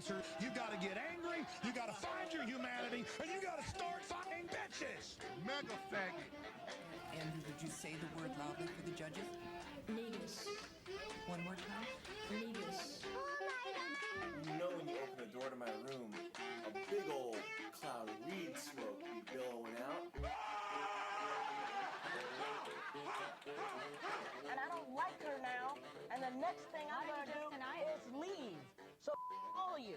answer. You got to get angry, you got to find your humanity, and you got to start fucking bitches. Mega faggot. Andrew, would you say the word loudly for the judges? Negus. One more time. Negus. You know when you open the door to my room, a big old cloud of weed smoke be billowing out. And I don't like her now, and the next thing I'm gonna do is leave. So all of you.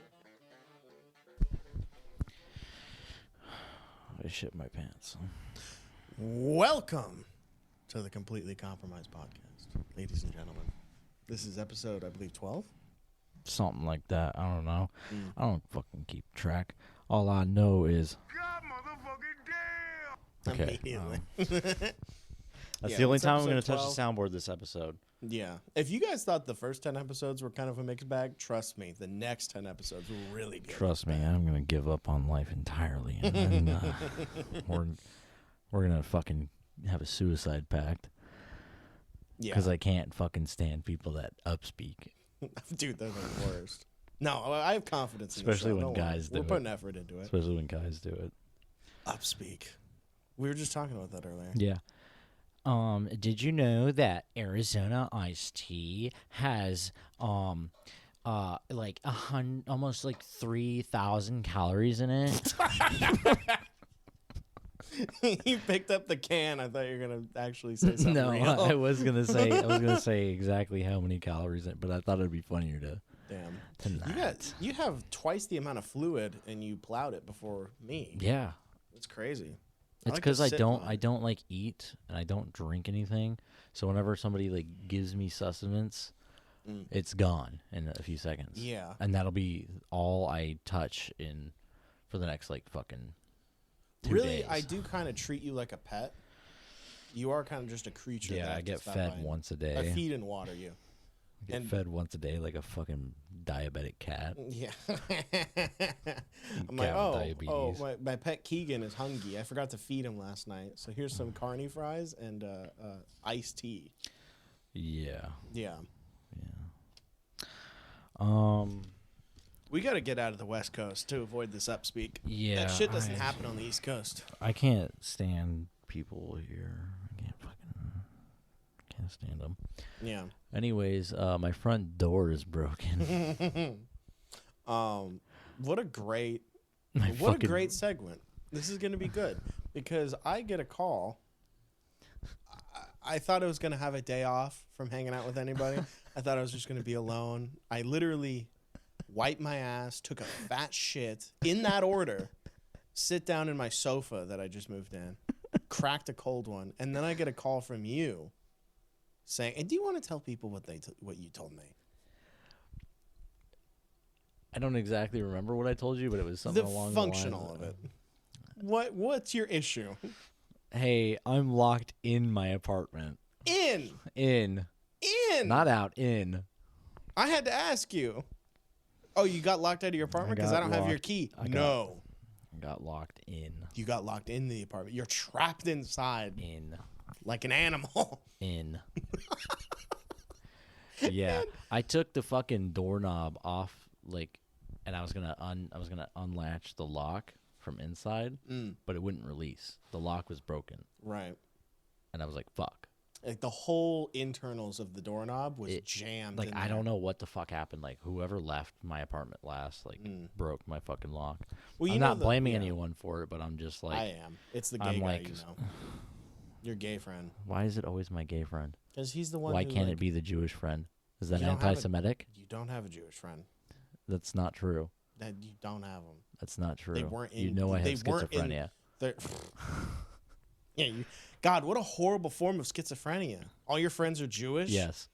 I shit my pants. Welcome to the Completely Compromised Podcast, ladies and gentlemen. This is episode, I believe, 12? Something like that. I don't know. I don't fucking keep track. All I know is... God motherfucking damn! Okay. Immediately. That's Yeah, the only it's time I'm going to episode touch the soundboard this episode. Yeah. If you guys thought the first 10 episodes were kind of a mixed bag, trust me, the next 10 episodes will really be Trust me, I'm going to give up on life entirely. And then we're going to fucking have a suicide pact. Yeah. Because I can't fucking stand people that upspeak. Dude, they're the worst. No, I have confidence in Especially the show. when Don't worry. guys do We're it. putting effort into it. Especially when guys do it. Upspeak. We were just talking about that earlier. Yeah. Did you know that Arizona iced tea has like almost like 3,000 calories in it? You picked up the can. I thought you were gonna actually say something. No, real. I was gonna say exactly how many calories in it, but I thought it'd be funnier to Damn. You have twice the amount of fluid, and you plowed it before me. Yeah. It's crazy. It's because I don't like eat and I don't drink anything. So whenever somebody like gives me sustenance, it's gone in a few seconds. Yeah. And that'll be all I touch in for the next like fucking 2 Really, days. I do kind of treat you like a pet. You are kind of just a creature. Yeah, that I have to get stop fed by. once a I day. feed and water you. I get fed once a day like a fucking diabetic cat. Yeah. I'm Cat like, with diabetes. my pet Keegan is hungry. I forgot to feed him last night. So here's some carny fries and iced tea. Yeah. Yeah. Yeah. We got to get out of the West Coast to avoid this upspeak. Yeah. That shit doesn't happen on the East Coast. I can't stand people here. I can't stand them. Yeah. Anyways, my front door is broken. What a great segment. This is going to be good because I get a call. I thought I was going to have a day off from hanging out with anybody. I thought I was just going to be alone. I literally wiped my ass, took a fat shit in that order, sit down in my sofa that I just moved in, cracked a cold one, and then I get a call from you saying, "And do you want to tell people what you told me?" I don't exactly remember what I told you, but it was something along the lines. The functional of it. What's your issue? Hey, I'm locked in my apartment. In. Not out, in. I had to ask you. Oh, you got locked out of your apartment because I don't have your key. I got locked in. You got locked in the apartment. You're trapped inside. In. Like an animal. In. Yeah. I took the fucking doorknob off, like, and I was gonna unlatch the lock from inside, but it wouldn't release. The lock was broken. Right. And I was like, fuck. Like the whole internals of the doorknob was jammed. Like, in I there. don't know what the fuck happened. Like, whoever left my apartment last, like, broke my fucking lock. Well, I'm not blaming anyone for it, but I'm just like... I am. It's the gay I'm guy, like, you know. Your gay friend. Why is it always my gay friend? Because he's the one Why who, can't like, it be the Jewish friend? Is that You don't have anti-Semitic? You don't have a Jewish friend. That's not true. That you don't have them. That's not true. They weren't in... You know I they have weren't in- schizophrenia. Yeah, God, what a horrible form of schizophrenia. All your friends are Jewish? Yes.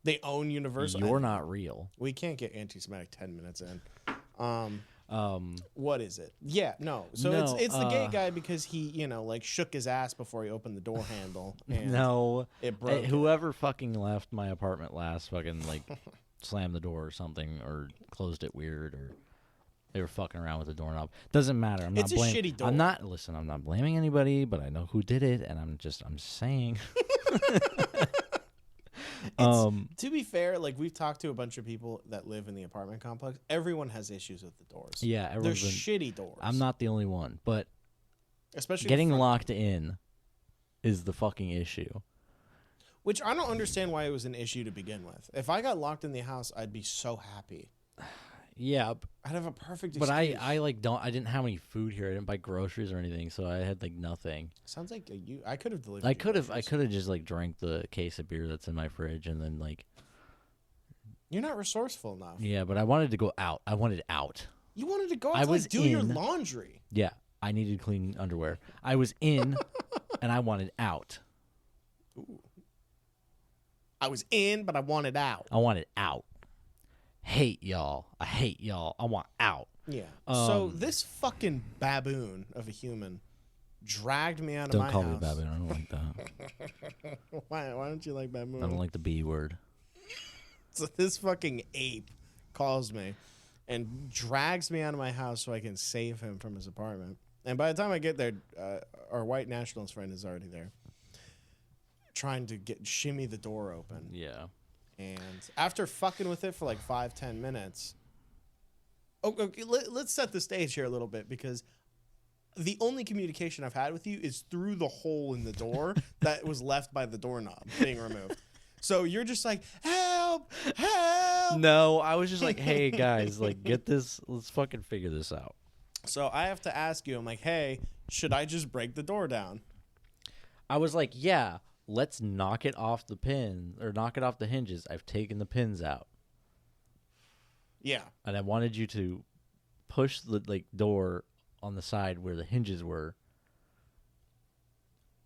They own Universal. You're not real. We can't get anti-Semitic 10 minutes in. What is it? Yeah, no. So No, it's the gay guy because he, like shook his ass before he opened the door handle. And No. It broke. Whoever fucking left my apartment last fucking, like, slammed the door or something or closed it weird or they were fucking around with the doorknob. Doesn't matter. I'm It's not a shitty door. I'm not blaming anybody, but I know who did it, and I'm saying. To be fair, like we've talked to a bunch of people that live in the apartment complex. Everyone has issues with the doors. Yeah, They're everyone's shitty doors. I'm not the only one, but especially getting the front, locked in is the fucking issue. which I don't understand why it was an issue to begin with. If I got locked in the house, I'd be so happy. Yeah, I'd have a perfect but excuse. I didn't have any food here. I didn't buy groceries or anything, so I had like nothing. Sounds like I could have delivered. I could have just like drank the case of beer that's in my fridge and then like. You're not resourceful enough. Yeah, but I wanted to go out. I wanted out. You wanted to go out I to was like, do your in. laundry. Yeah, I needed clean underwear. I was in, and I wanted out. Ooh. I was in, but I wanted out. I wanted out. Hate y'all. I hate y'all. I want out. Yeah. So this fucking baboon of a human dragged me out of Don't my call house. me baboon. I don't like that. Why don't you like baboon? I don't like the B word. So this fucking ape calls me and drags me out of my house so I can save him from his apartment. And by the time I get there, our white nationalist friend is already there, trying to shimmy the door open. Yeah. And after fucking with it for like 5-10 minutes, okay, let's set the stage here a little bit, because the only communication I've had with you is through the hole in the door that was left by the doorknob being removed. So you're just like, help, help. No, I was just like, hey guys, like get this. Let's fucking figure this out. So I have to ask you, I'm like, hey, should I just break the door down? I was like, yeah, let's knock it off the pin or knock it off the hinges. I've taken the pins out. Yeah. And I wanted you to push the like door on the side where the hinges were.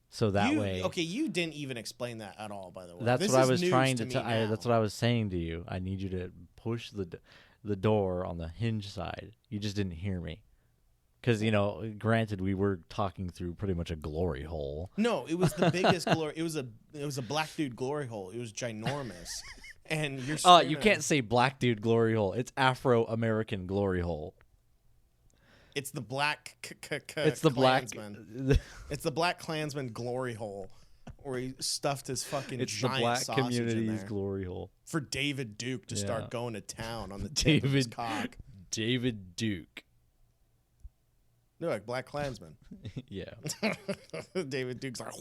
So that way. Okay, you didn't even explain that at all, by the way. That's This what I is was news trying to to me tell. now. That's what I was saying to you. I need you to push the door on the hinge side. You just didn't hear me. Because, granted, we were talking through pretty much a glory hole. No, it was the biggest glory. It was a black dude glory hole. It was ginormous. And you're Oh, screaming. you can't say black dude glory hole. It's Afro-American glory hole. It's the black It's the Klansman. It's the black Klansman glory hole, where he stuffed his fucking It's the giant black sausage in community's there glory hole. for David Duke to Yeah. start going to town on the tip of his cock. David Duke. No, like black Klansman. Yeah. David Duke's like,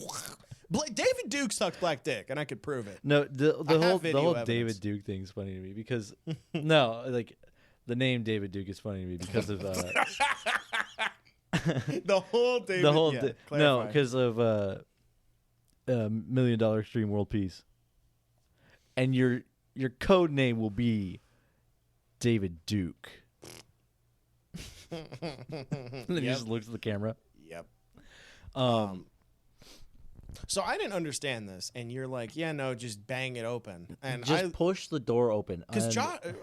David Duke sucked black dick, and I could prove it. No, the have whole video evidence. David Duke thing's funny to me because no, like the name David Duke is funny to me because of The whole David. the whole yeah, no, clarify. because of $1 Million Extreme World Peace, and your code name will be David Duke. And then he Yep. just looks at the camera. Yep. So I didn't understand this, and you're like, yeah, no, just bang it open, and Just push the door open. because and-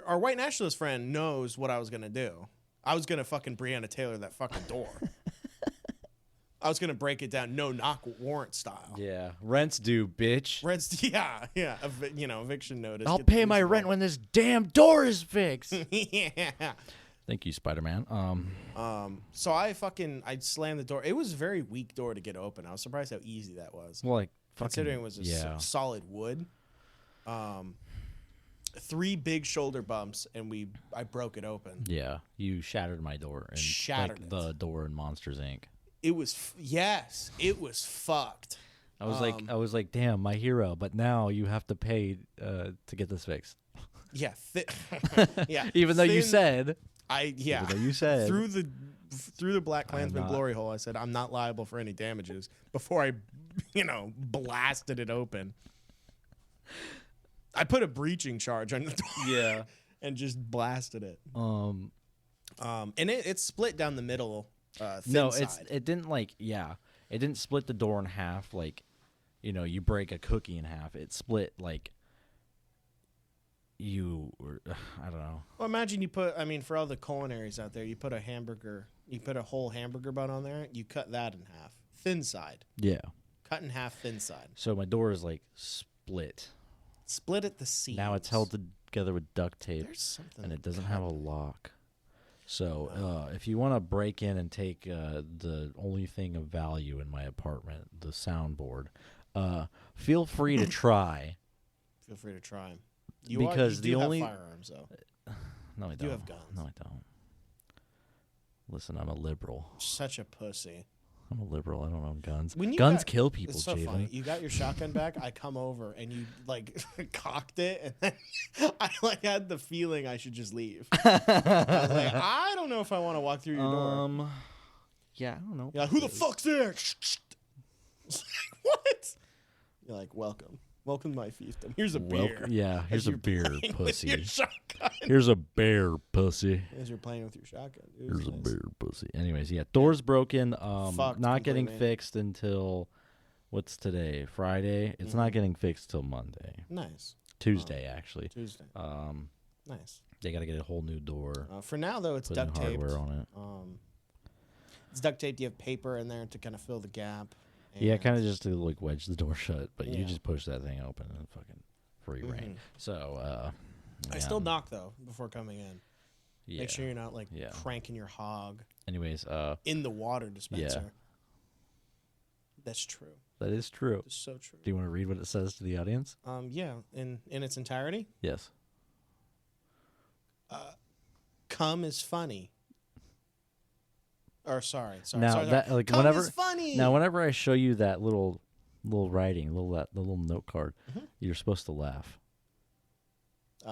our white nationalist friend knows what I was gonna do. I was gonna fucking Breonna Taylor that fucking door. I was gonna break it down, no knock warrant style. Yeah, rent's due, bitch. Rent's, yeah, eviction notice. I'll Get the pay my police rent when this damn door is fixed. involved. Yeah. Thank you, Spider-Man. So I slammed the door. It was a very weak door to get open. I was surprised how easy that was. Well, like fucking, Considering it was a solid wood. 3 big shoulder bumps, and I broke it open. Yeah, you shattered my door and Shattered like it. the door in Monsters Inc. It was yes, it was fucked. I was like, damn, my hero. But now you have to pay to get this fixed. Yeah, yeah. Even though you thin- said, even though you said through the Black Klansman not- glory hole, I said I'm not liable for any damages before I, blasted it open. I put a breaching charge on the door. yeah, And just blasted it. And it split down the middle. Thin no, side. it didn't it didn't split the door in half like, you break a cookie in half. It split like. I don't know. Well, imagine for all the culinaries out there, you put a whole hamburger bun on there, you cut that in half. Thin side. Yeah. Cut in half, thin side. So my door is like split. Split at the seams. Now it's held together with duct tape, There's something. and it doesn't have a lock. So if you want to break in and take the only thing of value in my apartment, the soundboard, feel free to try. Feel free to try. Because you the do only have firearms though. no, I You don't. have guns. No, I don't. Listen, I'm a liberal. Such a pussy. I'm a liberal. I don't own guns. When you Guns got- kill people, It's so funny. Javen. You got your shotgun back. I come over and you like cocked it, and then I like had the feeling I should just leave. I was like, I don't know if I want to walk through your door. Yeah, I don't know. You're like, who the fuck's there? It's like, what? You're like, welcome to my fiefdom. Here's a beer. Yeah, As here's a you're beer, playing with your pussy. shotgun. Here's a bear, pussy. As you're playing with your shotgun. It was Here's a nice. bear, pussy. Anyways, yeah, door's broken. Fucked Not getting completely. fixed until what's today? Friday. It's not getting fixed till Monday. Nice. Tuesday, actually. Tuesday. Nice. They got to get a whole new door. For now, though, it's Put duct new taped. hardware on it. It's duct taped. You have paper in there to kind of fill the gap. Yeah, and- kind of just to like wedge the door shut, but you Yeah. just push that thing open and fucking free reign. So, I yeah. still knock though before coming in. Yeah. Make sure you're not like Yeah. cranking your hog Anyways, in the water dispenser. That's true. that is true. It's so true. Do you want to read what it says to the audience? Yeah, in its entirety. Yes. Cum is funny. Or sorry. Now that like Cum whenever is funny. now whenever I show you that little writing, the little note card, Mm-hmm. you're supposed to laugh.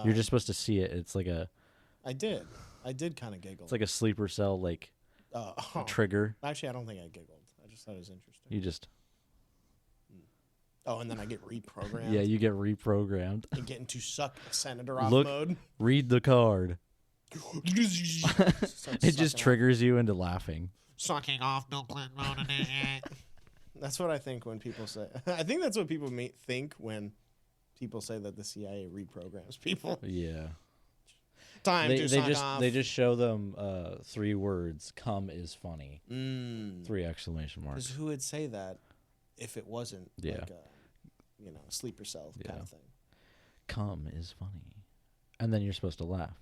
You're just supposed to see it. It's like a I did kind of giggle. it's like a sleeper cell like trigger. Actually, I don't think I giggled. I just thought it was interesting. You just Oh, and then I get reprogrammed. yeah, you get reprogrammed. and getting to suck senator off Look, mode. read the card. Start It just sucking triggers you into laughing. sucking off Bill Clinton mode. That's what I think when people say. I think that's what people think when people say that the CIA reprograms people. Yeah. Time They to suck just off. they just show them 3 words. Cum is funny. 3 exclamation 'Cause marks. who would say that if it wasn't Yeah. like a sleeper cell kind of thing? Cum is funny. And then you're supposed to laugh.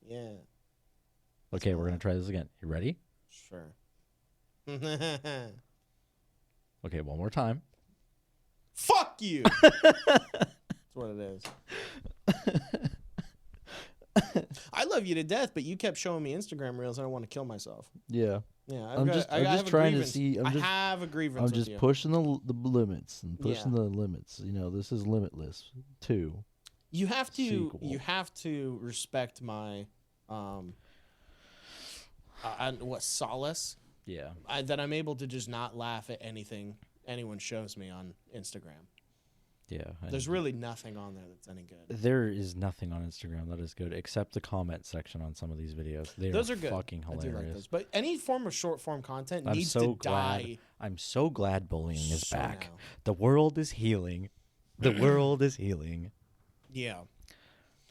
Yeah, Okay, we're going to try this again. You ready? sure. Okay, one more time. Fuck you. That's what it is. I love you to death, but you kept showing me Instagram reels, and I want to kill myself. Yeah. Yeah, I'm just trying to see. I have a grievance. I'm with just you. pushing the limits and pushing Yeah. the limits. You know, this is limitless too. You have to. sequel. You have to respect my, solace. Yeah. That I'm able to just not laugh at anything anyone shows me on Instagram. Yeah. There's really nothing on there that's any good. There is nothing on Instagram that is good except the comment section on some of these videos. Those are good. Fucking I do hilarious. like those. But any form of short form content I'm needs so to glad. die. I'm so glad bullying is So back. now. The world is healing. The world is healing. Yeah.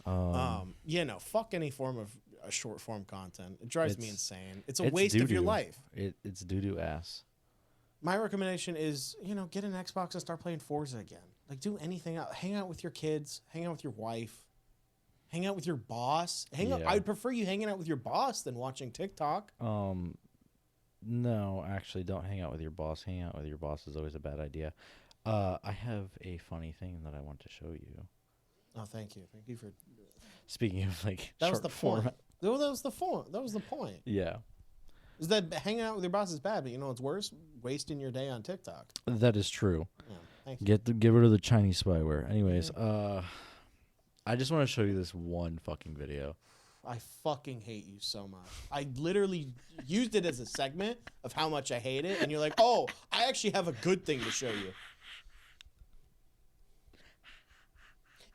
Fuck any form of short form content. It drives me It's- insane. It's a it's waste of your doo-doo. life. It's doo-doo ass. My recommendation is, get an Xbox and start playing Forza again. Like, do anything else. Hang out with your kids. Hang out with your wife. Hang out with your boss. Yeah. I'd prefer you hanging out with your boss than watching TikTok. No, actually, don't hang out with your boss. Hanging out with your boss is always a bad idea. I have a funny thing that I want to show you. Oh, thank you. Thank you for... Speaking of like That was short the form- point. That was the point. That was the point. Yeah, Is that hanging out with your boss is bad, but it's worse? Wasting your day on TikTok. that is true. Yeah, thank you. Get rid of the Chinese spyware. Anyways, I just want to show you this one fucking video. I fucking hate you so much. I literally used it as a segment of how much I hate it, and you're like, oh, I actually have a good thing to show you.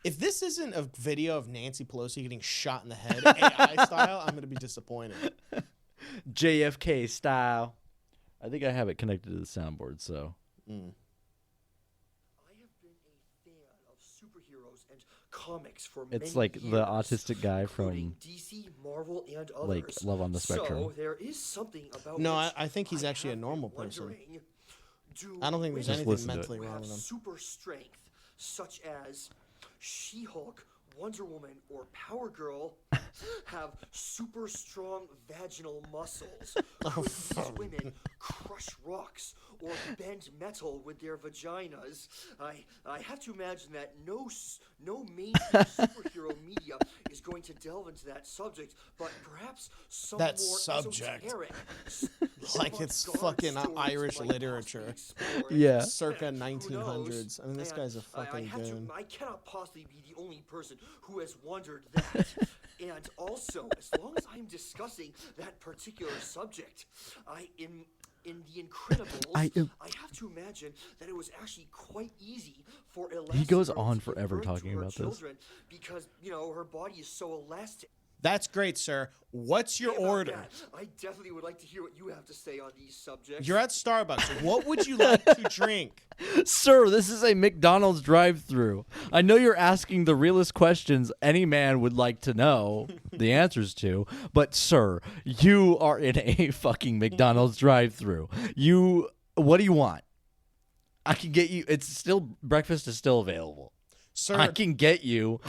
If this isn't a video of Nancy Pelosi getting shot in the head, AI style, I'm going to be disappointed. JFK style. I think I have it connected to the soundboard, so. I have been a fan of superheroes and comics for It's many like years, the autistic guy from including DC, Marvel, and others. like Love on the Spectrum. So there is something about No, which I think he's actually a have normal been person. wondering, do I don't think there's Just anything listen to it. mentally who wrong have with him. super strength, such as She-Hulk, Wonder Woman or Power Girl have super strong vaginal muscles. Could these women crush rocks or bend metal with their vaginas? I have to imagine that no mainstream superhero media is going to delve into that subject, but perhaps some That more subject. esoteric, Like it's fucking Irish literature. Yeah. Circa Who 1900s. knows? I mean, this guy's a fucking goon. I cannot possibly be the only person who has wondered that. And also, as long as I'm discussing that particular subject, in The Incredibles, I have to imagine that it was actually quite easy for Elastigirl He goes to on give forever birth to talking her about this. children because, her body is so elastic. That's great, sir. What's your About order? that, I definitely would like to hear what you have to say on these subjects. You're at Starbucks. What would you like to drink? Sir, this is a McDonald's drive-thru. I know you're asking the realest questions any man would like to know the answers to, but sir, you are in a fucking McDonald's drive-thru. What do you want? I can get you. Breakfast is still available. Sir, I can get you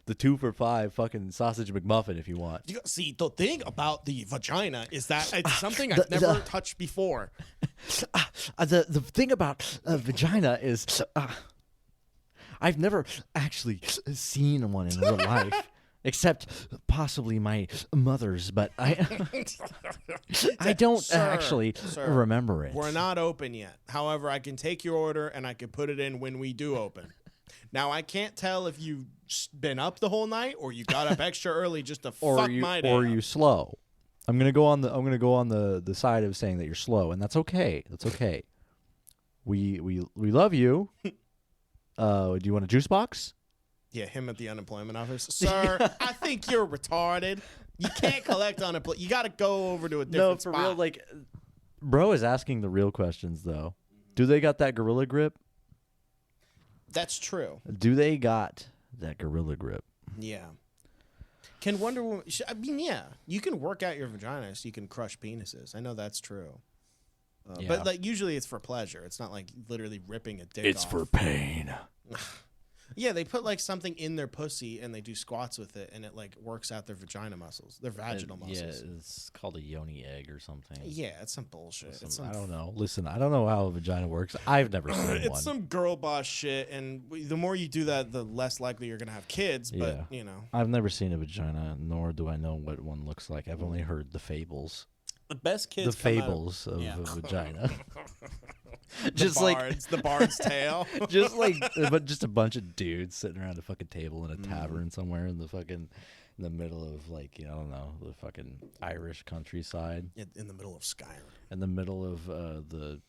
the 2 for $5 fucking sausage McMuffin if you want. see, the thing about the vagina is that it's something I've never touched before. The thing about vagina is I've never actually seen one in real life, except possibly my mother's, but I don't actually remember it. We're not open yet. However, I can take your order and I can put it in when we do open. Now, I can't tell if you've been up the whole night or you got up extra early just to fuck my day or up. you slow. I'm gonna go on the side of saying that you're slow, and that's okay. That's okay. We love you. Do you want a juice box? Yeah, him at the unemployment office. Sir, I think you're retarded. You can't collect unemployment. You got to go over to a different spot. No, for real. Like, bro is asking the real questions though. Do they got that gorilla grip? That's true. Do they got that gorilla grip? Yeah. Can Wonder Woman... I mean, yeah. You can work out your vagina so you can crush penises. I know that's true. Yeah. But like usually it's for pleasure. It's not like literally ripping a dick It's off. for pain. Yeah, they put like something in their pussy and they do squats with it and it like works out their vagina muscles. Their vaginal muscles. Yeah, it's called a yoni egg or something. Yeah, it's some bullshit. I don't know. Listen, I don't know how a vagina works. I've never seen one. It's some girl boss shit, and the more you do that, the less likely you're gonna have kids. But you know, I've never seen a vagina, nor do I know what one looks like. I've only heard the fables. The best kids. The fables of a vagina. Just the bard's tale. just a bunch of dudes sitting around a fucking table in a tavern somewhere in the middle of like, I don't know, the fucking Irish countryside. In the middle of Skyrim. In the middle of the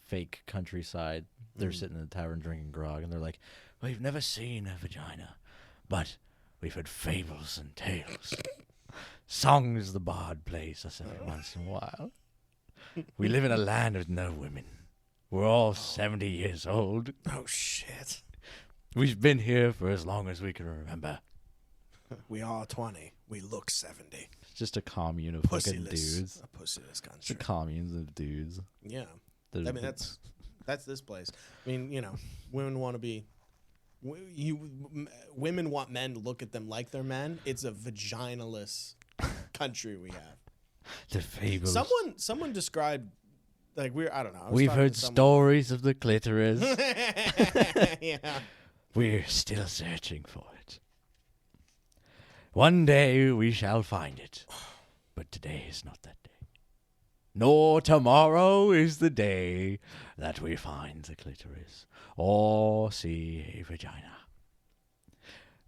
fake countryside, they're sitting in a tavern drinking grog, and they're like, "We've never seen a vagina, but we've heard fables and tales." Songs the bard plays us every once in a while. We live in a land with no women. We're all 70 years old. Oh, shit. We've been here for as long as we can remember. We are 20. We look 70. It's just a commune of fucking dudes. A pussyless country. It's a commune of dudes. Yeah. I mean, that's this place. I mean, women want to be... Women want men to look at them like they're men. It's a vaginaless country we have. The fables. Someone described, like, I don't know. We've heard stories of the clitoris. Yeah. We're still searching for it. One day we shall find it. But today is not that day. Nor tomorrow is the day that we find the clitoris or see a vagina.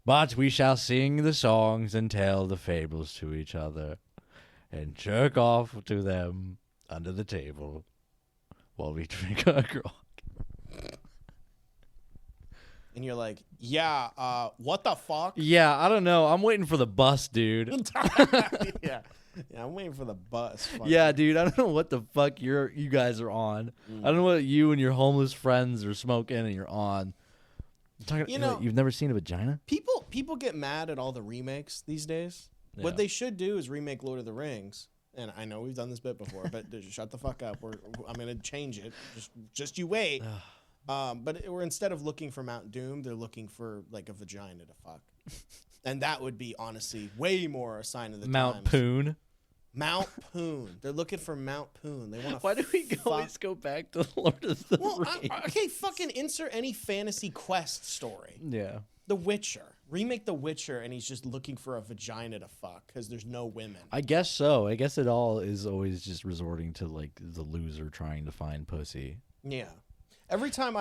But we shall sing the songs and tell the fables to each other and jerk off to them under the table while we drink our grog. And you're like, yeah, what the fuck? Yeah, I don't know. I'm waiting for the bus, dude. Yeah, I'm waiting for the bus. Yeah, dude, I don't know what the fuck you guys are on. I don't know what you and your homeless friends are smoking and you're on. You've never seen a vagina? People get mad at all the remakes these days. Yeah. What they should do is remake Lord of the Rings. And I know we've done this bit before, but shut the fuck up. I'm gonna change it. Just you wait. Or instead of looking for Mount Doom, they're looking for like a vagina to fuck. And that would be honestly way more a sign of the Mount times. Poon. Mount Poon. They're looking for Mount Poon. They want to. Why do we always go back to Lord of the Rings? Okay, fucking insert any fantasy quest story. Yeah. The Witcher. Remake The Witcher, and he's just looking for a vagina to fuck because there's no women. I guess so. I guess it all is always just resorting to like the loser trying to find pussy. Yeah. Every time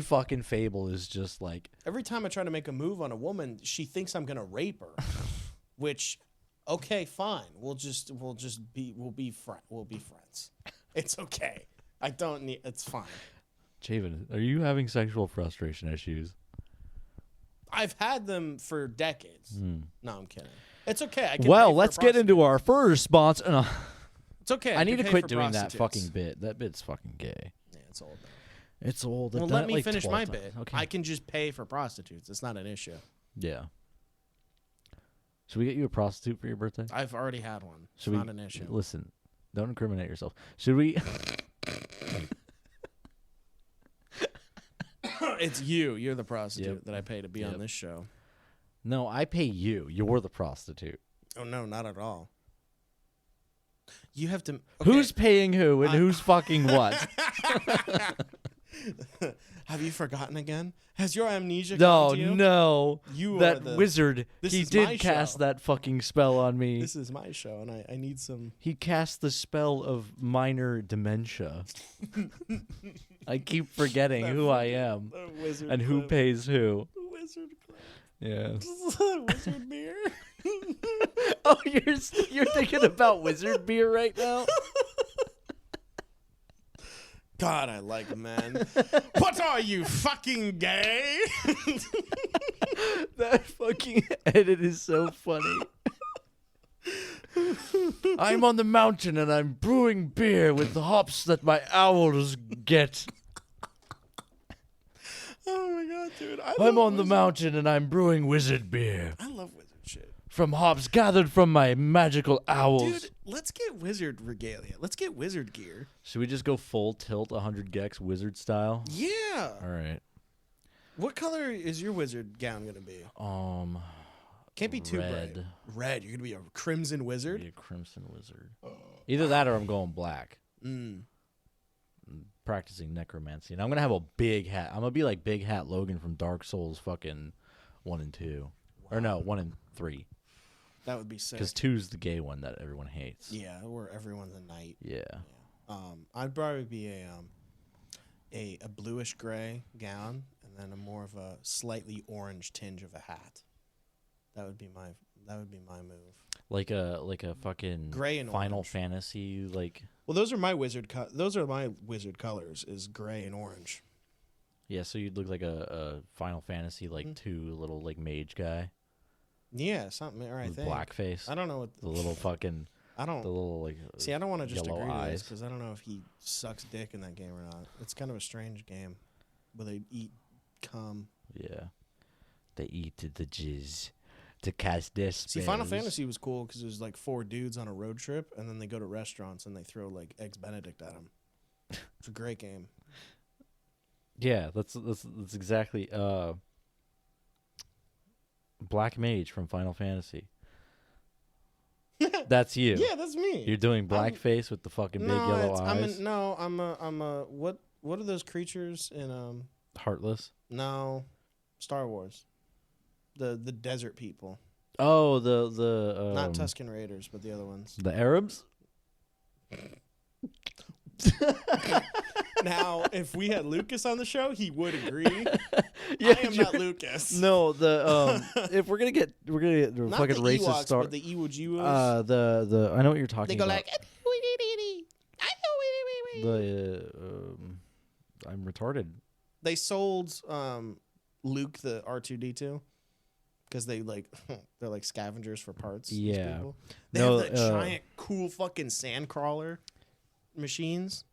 fucking fable is just like every time I try to make a move on a woman, she thinks I'm gonna rape her. Which, okay, fine. We'll be friends. It's okay. I don't need. It's fine. Javen, are you having sexual frustration issues? I've had them for decades. No, I'm kidding. It's okay. Well, let's get into our first sponsor. It's okay. I need to quit doing that fucking bit. That bit's fucking gay. Yeah, it's old now. It's old. Well, let me finish my bit. Okay. I can just pay for prostitutes. It's not an issue. Yeah. Should we get you a prostitute for your birthday? I've already had one. It's not an issue. Listen, don't incriminate yourself. Should we? It's you. You're the prostitute that I pay to be on this show. No, I pay you. You're the prostitute. Oh, no, not at all. You have to... Okay. Who's paying who and who's fucking what? Have you forgotten again? Has your amnesia come to you? No. You that are the wizard. This He is my did cast show. that fucking spell on me. This is my show, and I need some... He cast the spell of minor dementia. I keep forgetting who I am and who pays who. Wizard clip. Yeah. Wizard beer. Oh, you're thinking about wizard beer right now? God, I like men. What are you, fucking gay? That fucking edit is so funny. I'm on the mountain and I'm brewing beer with the hops that my owls get. Oh my god, dude. I'm on the mountain and I'm brewing wizard beer. I love wizard shit. From hops gathered from my magical owls. Dude, let's get wizard regalia. Let's get wizard gear. Should we just go full tilt 100 gex wizard style? Yeah. All right. What color is your wizard gown going to be? Can't be too red. bright. Red. You're going to be a crimson wizard? Be a crimson wizard. Either that or I'm going black. Mm. Practicing necromancy. And I'm going to have a big hat. I'm going to be like Big Hat Logan from Dark Souls fucking 1 and 2. Wow. Or no, 1 and 3. That would be sick. Because 2's the gay one that everyone hates. Yeah, where everyone's a knight. Yeah. I'd probably be a bluish gray gown and then a more of a slightly orange tinge of a hat. That would be my move. Like a fucking gray and Final orange. Fantasy like. Well, those are my wizard colors is gray and orange. Yeah, so you'd look like a Final Fantasy like 2 little like mage guy. Yeah, something. Or I think blackface. I don't know what the little fucking. I don't. The little like. See, I don't want to just yellow agree to this eyes. because I don't know if he sucks dick in that game or not. It's kind of a strange game, where they eat cum. Yeah, they eat the jizz to cast their spells. See, Final Fantasy was cool because it was like 4 dudes on a road trip, and then they go to restaurants and they throw like eggs Benedict at them. It's a great game. Yeah, that's exactly Black Mage from Final Fantasy. That's you. Yeah, that's me. You're doing blackface with the fucking big yellow eyes. I'm a what are those creatures in Heartless. No, Star Wars. The desert people. Oh, the Not Tusken Raiders, but the other ones. The Arabs. Now, if we had Lucas on the show, he would agree. Yeah, I am not Lucas. No, the if we're gonna get Not fucking the racist Ewoks, star. but the Iwo Jimos. The I know what you're talking They go about. like. I'm retarded. They sold Luke the R2D2 because they're like scavengers for parts. these Yeah. people. They No, have the giant cool fucking sand crawler machines.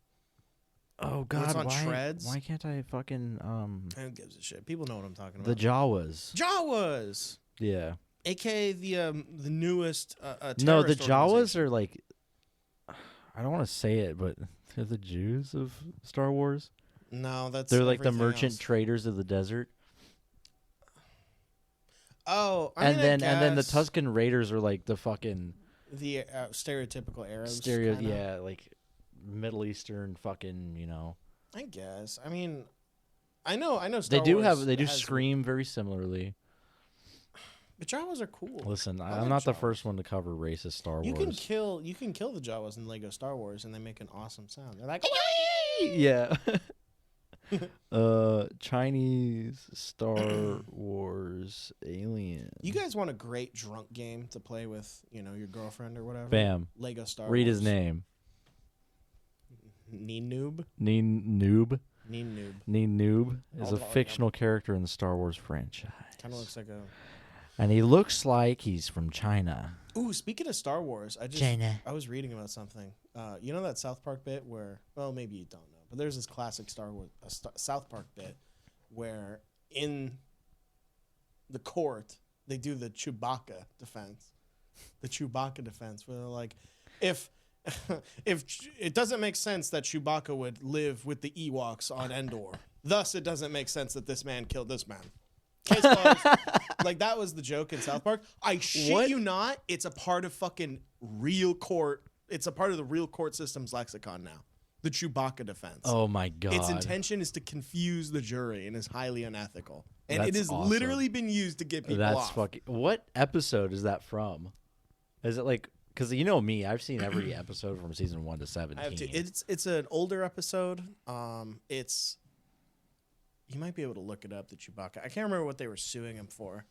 Oh When it's God, on why? treads. Why can't I fucking Who gives a shit? People know what I'm talking the about. Jawas? Jawas, Yeah. aka the newest. No, the terrorist Jawas organization. are like. I don't want to say it, but they're the Jews of Star Wars. No, that's They're like the everything merchant else. traders of the desert. Oh, I mean, And then the guess Tuscan Raiders are like the fucking the stereotypical Arabs. stereo, kinda. yeah, like Middle Eastern fucking, I guess. I mean, I know. They Star do Wars they do has- scream very similarly. But Jawas are cool. Listen, I I'm like not the Jawas. first one to cover racist Star Wars. You can kill the Jawas in Lego Star Wars, and they make an awesome sound. They're like, yeah. Chinese Star Wars alien. you guys want a great drunk game to play with, your girlfriend or whatever? Bam. Lego Star Read Wars. his name. Neen Noob. Neen Noob. Neen Noob. Neen Noob is a I'll- fictional character in the Star Wars franchise. Kind of looks like a. And he looks like he's from China. Ooh, speaking of Star Wars, China. I was reading about something. You know that South Park bit where, well, maybe you don't know, but there's this classic South Park bit where in the court they do the Chewbacca defense, where they're like, if it doesn't make sense that Chewbacca would live with the Ewoks on Endor, thus it doesn't make sense that this man killed this man. Case closed. Like, that was the joke in South Park. I shit you not, it's a part of fucking real court. It's a part of the real court system's lexicon now. The Chewbacca defense. Oh my god. Its intention is to confuse the jury and is highly unethical. And That's it has awesome. literally been used to get people That's off. fucking. What episode is that from? Is it like? Because you know me, I've seen every episode from season 1 to 17. I have to, it's an older episode. It's you might be able to look it up. The Chewbacca. I can't remember what they were suing him for.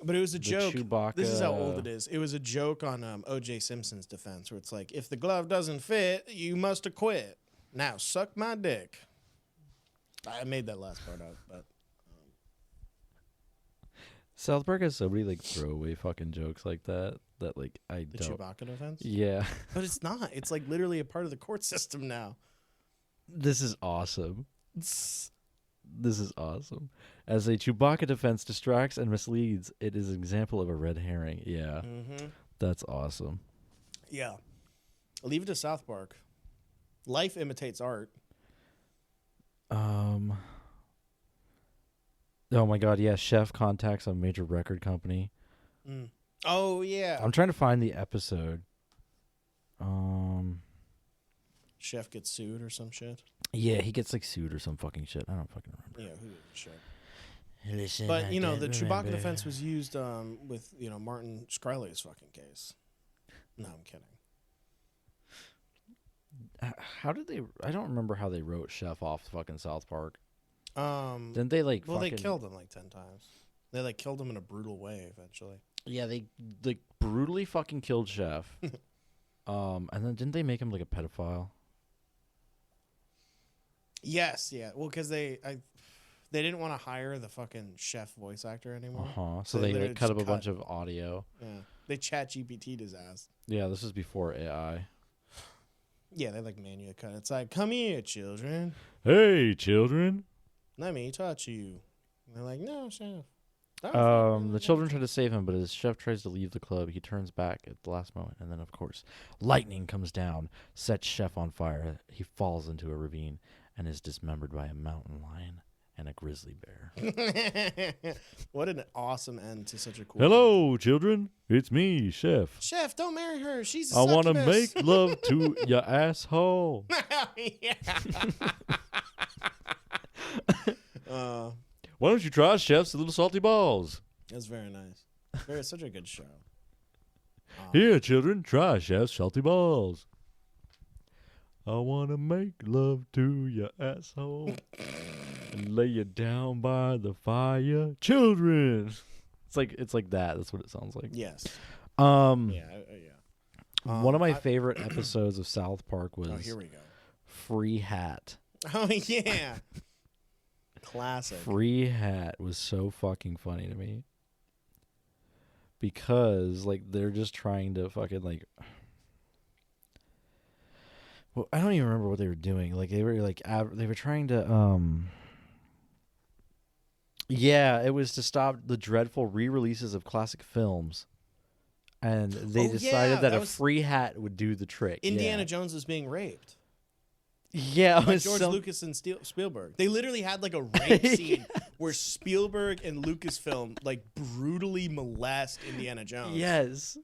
But it was a joke. Chewbacca. This is how old it is. It was a joke on O.J. Simpson's defense, where it's like, if the glove doesn't fit, you must acquit. Now suck my dick. I made that last part up, but South Park has so many like throwaway fucking jokes like that like I the don't. Chewbacca defense. Yeah. But it's not. It's like literally a part of the court system now. This is awesome. This is awesome. As a Chewbacca defense distracts and misleads, it is an example of a red herring. Yeah. Mm-hmm. That's awesome. Yeah. Leave it to South Park. Life imitates art. Oh my god, yeah, chef contacts a major record company. Mm. Oh yeah. I'm trying to find the episode. Chef gets sued or some shit. Yeah, he gets like sued or some fucking shit. I don't fucking remember. Yeah, who gives a shit? Listen, But I the can't Chewbacca remember. defense was used with Martin Shkreli's fucking case. No, I'm kidding. How did they? I don't remember how they wrote Chef off fucking South Park. Didn't they like? Well, fucking, they killed him like 10 times. They like killed him in a brutal way eventually. Yeah, they like brutally fucking killed Chef. And then didn't they make him like a pedophile? Yes, yeah. Well, because they didn't want to hire the fucking chef voice actor anymore. So they literally like cut just up a bunch of audio. Yeah, they chat GPT'd his ass. Yeah, this is before AI. Yeah, they like manually cut. It's like, come here, children. Hey, children. Let me touch you. And they're like, no, chef. The children try to save him, but as Chef tries to leave the club, he turns back at the last moment. And then, of course, lightning comes down, sets Chef on fire. He falls into a ravine and is dismembered by a mountain lion and a grizzly bear. What an awesome end to such a cool. Hello, children. It's me, Chef. Chef, don't marry her. She's a I want to succubus. make love to your asshole. Why don't you try Chef's Little Salty Balls? That's very nice. It's such a good show. Here, children, try Chef's Salty Balls. I want to make love to your asshole and lay you down by the fire. Children. It's like that. That's what it sounds like. Yes. Yeah. Yeah. One of my favorite episodes of South Park was Oh, here we go. Free Hat. Oh yeah. Classic. Free Hat was so fucking funny to me. Because like they're just trying to fucking like well, I don't even remember what they were doing. Like they were like they were trying to yeah, it was to stop the dreadful re-releases of classic films. And they decided that that a was- free hat would do the trick. Indiana Yeah. Jones was being raped. Yeah, it Like was George some- Lucas and Spielberg. They literally had like a rape scene where Spielberg and Lucasfilm like brutally molest Indiana Jones. Yes.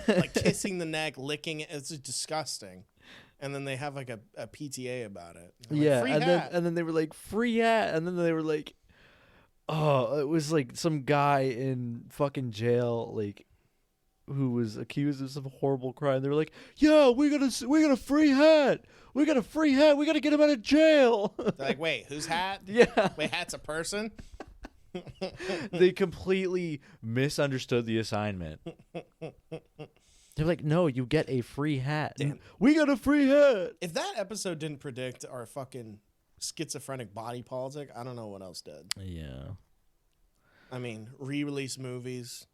Like kissing the neck, licking it. It's just disgusting. And then they have like a PTA about it. They're like, Yeah, free and hat. then they were like free hat, and then they were like, oh, it was like some guy in fucking jail, like who was accused of some horrible crime. They were like, yeah, we got a free hat, we got to get him out of jail. They're like, wait, whose hat? Yeah, Wait, hat's a person? they completely misunderstood the assignment. They're like, no, you get a free hat. Damn. We got a free hat. If that episode didn't predict our fucking schizophrenic body politic, I don't know what else did. Yeah. I mean, re-release movies.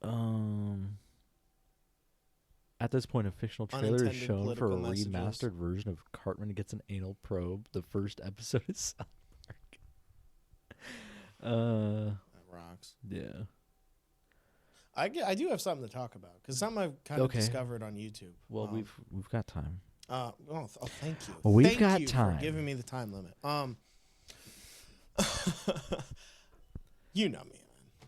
At this point, a fictional trailer is Unintended shown for a political messages. remastered version of Cartman Gets an Anal Probe. The first episode is South Park. That rocks. Yeah. I do have something to talk about because something I've kind of discovered on YouTube. Well, we've got time. Thank you. Well, we've Thank got you time. for giving me the time limit. You know me, man.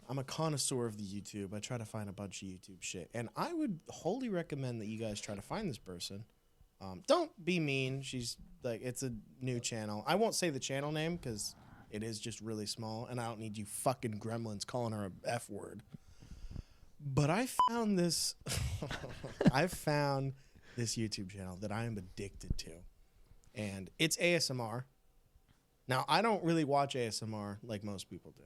I'm a connoisseur of the YouTube. I try to find a bunch of YouTube shit, and I would wholly recommend that you guys try to find this person. Don't be mean. She's like, it's a new channel. I won't say the channel name because it is just really small, and I don't need you fucking gremlins calling her a F word. But I found this. I found this YouTube channel that I am addicted to, and it's ASMR. Now, I don't really watch ASMR like most people do.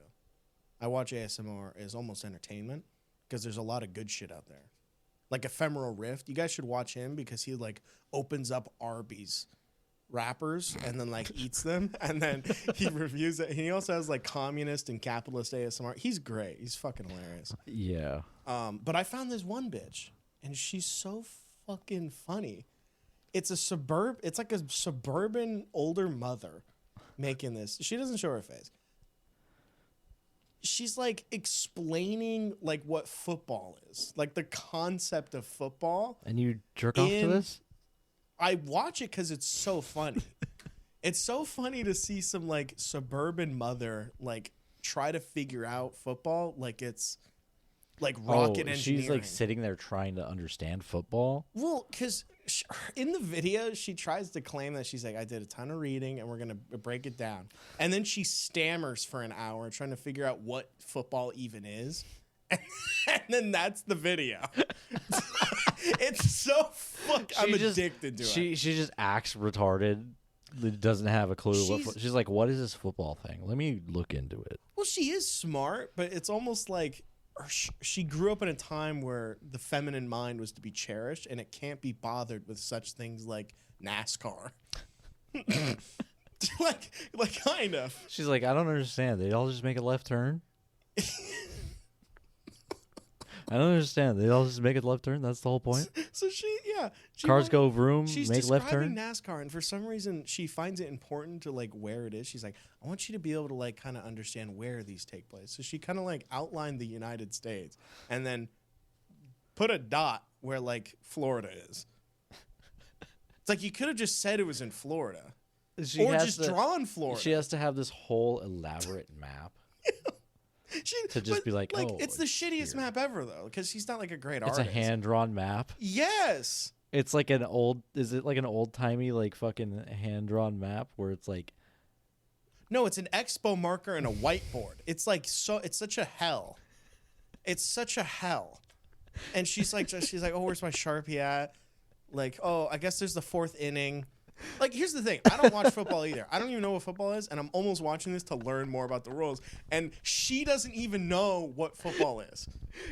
I watch ASMR as almost entertainment because there's a lot of good shit out there. Like Ephemeral Rift, you guys should watch him because he like opens up Arby's wrappers and then like eats them and then he reviews it. He also has like communist and capitalist ASMR. He's great. He's fucking hilarious. Yeah. But I found this one bitch and she's so fucking funny. It's like a suburban older mother making this. She doesn't show her face. She's like explaining like what football is, like the concept of football. And you jerk off to this? I watch it because it's so funny. It's so funny to see some like suburban mother like try to figure out football like it's like rocket engineering. She's like sitting there trying to understand football. Well, because in the video, she tries to claim that she's like, I did a ton of reading and we're going to break it down. And then she stammers for an hour trying to figure out what football even is. And then that's the video. It's so I'm addicted to it. She just acts retarded. Doesn't have a clue. She's like, what is this football thing? Let me look into it. Well, she is smart, but it's almost like she grew up in a time where the feminine mind was to be cherished, and it can't be bothered with such things like NASCAR. like kind of. She's like, I don't understand. They all just make a left turn. I don't understand. They all just make a left turn. That's the whole point. So Cars go vroom, she's make left turn. describing NASCAR, and for some reason she finds it important to like where it is. She's like, I want you to be able to like kind of understand where these take place. So she kind of like outlined the United States and then put a dot where like Florida is. It's like you could have just said it was in Florida, or just drawn Florida. She has to have this whole elaborate map. To just be like, oh, it's the shittiest map ever though, because she's not like a great artist. It's a hand-drawn map. Yes. It's like an old. Is it like an old-timey like fucking hand-drawn map where it's like? No, it's an expo marker and a whiteboard. It's like it's such a hell. It's such a hell. And she's like, oh, where's my Sharpie at? Like, oh, I guess there's the fourth inning. Like, here's the thing. I don't watch football either. I don't even know what football is, and I'm almost watching this to learn more about the rules. And she doesn't even know what football is.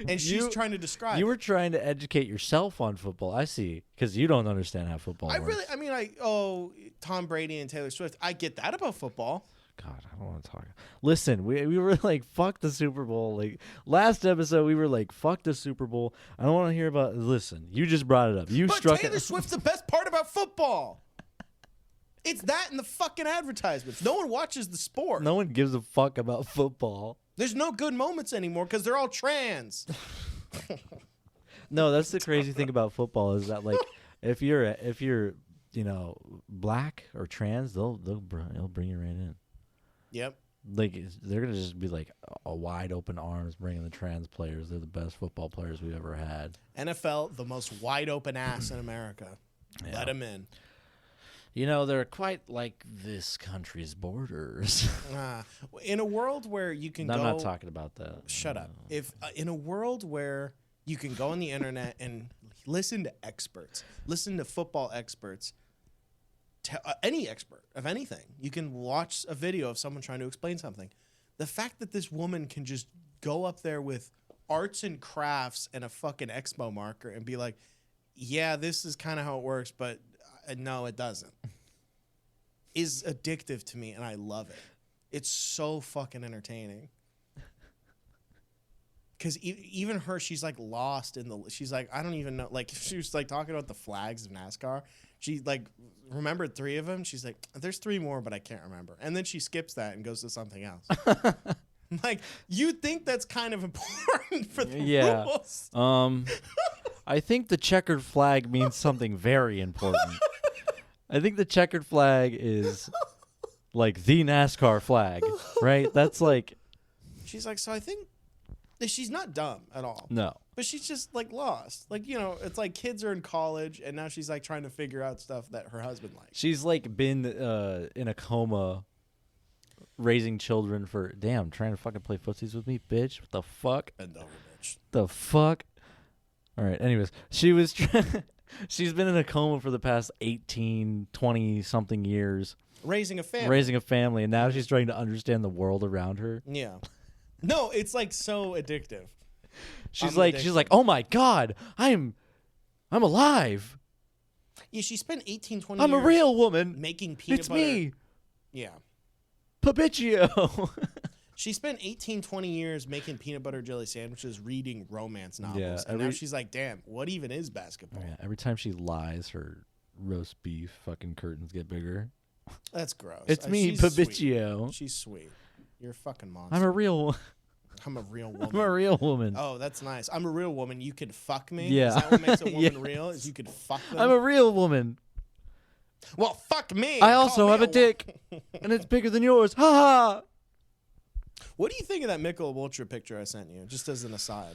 And she's trying to describe You were trying to educate yourself on football. I see. Because you don't understand how football works. Tom Brady and Taylor Swift. I get that about football. God, I don't want to talk. Listen, we were like, fuck the Super Bowl. Like, last episode, we were like, fuck the Super Bowl. I don't want to hear about. Listen, you just brought it up. But Taylor Swift's the best part about football. It's that and the fucking advertisements. No one watches the sport. No one gives a fuck about football. There's no good moments anymore because they're all trans. No, that's the crazy thing about football is that like if you're black or trans, they'll bring you right in. Yep. Like they're gonna just be like a wide open arms bringing the trans players. They're the best football players we've ever had. NFL, the most wide open ass in America. Yeah. Let them in. They're quite like this country's borders. In a world where you can I'm go... not talking about that. Shut up. If in a world where you can go on the internet and listen to experts, listen to football experts, any expert of anything, you can watch a video of someone trying to explain something. The fact that this woman can just go up there with arts and crafts and a fucking expo marker and be like, yeah, this is kind of how it works, but no, it doesn't, is addictive to me, and I love it. It's so fucking entertaining. Because even her, she's like lost in the... She's like, I don't even know. Like, she was like talking about the flags of NASCAR. She like remembered 3 of them. She's like, there's 3 more, but I can't remember. And then she skips that and goes to something else. Like, you think that's kind of important for the rules. I think the checkered flag means something very important. I think the checkered flag is like the NASCAR flag, right? That's like... She's like, so I think... She's not dumb at all. No. But she's just like lost. Like, it's like kids are in college and now she's like trying to figure out stuff that her husband likes. She's like been in a coma raising children for... Damn, trying to fucking play footsies with me, bitch. What the fuck? Bend over, bitch. The fuck? All right, anyways. She's been in a coma for the past 18, 20-something years. Raising a family. And now she's trying to understand the world around her. Yeah. No, it's like so addictive. She's like, oh my God, I'm alive. Yeah, she spent 18, 20 I'm years a real woman. making peanut It's butter. me. Yeah. Papiccio. She spent 18, 20 years making peanut butter jelly sandwiches, reading romance novels. Yeah, and now she's like, damn, what even is basketball? Yeah, every time she lies, her roast beef fucking curtains get bigger. That's gross. It's me, she's Papiccio. Sweet. She's sweet. You're a fucking monster. I'm a real woman. I'm a real woman. Oh, that's nice. I'm a real woman. You could fuck me? Yeah. Is that what makes a woman Yes. real? Is you could fuck them? I'm a real woman. Well, fuck me. I Call also me have a dick, and it's bigger than yours. Ha ha. What do you think of that Michelob Ultra picture I sent you? Just as an aside.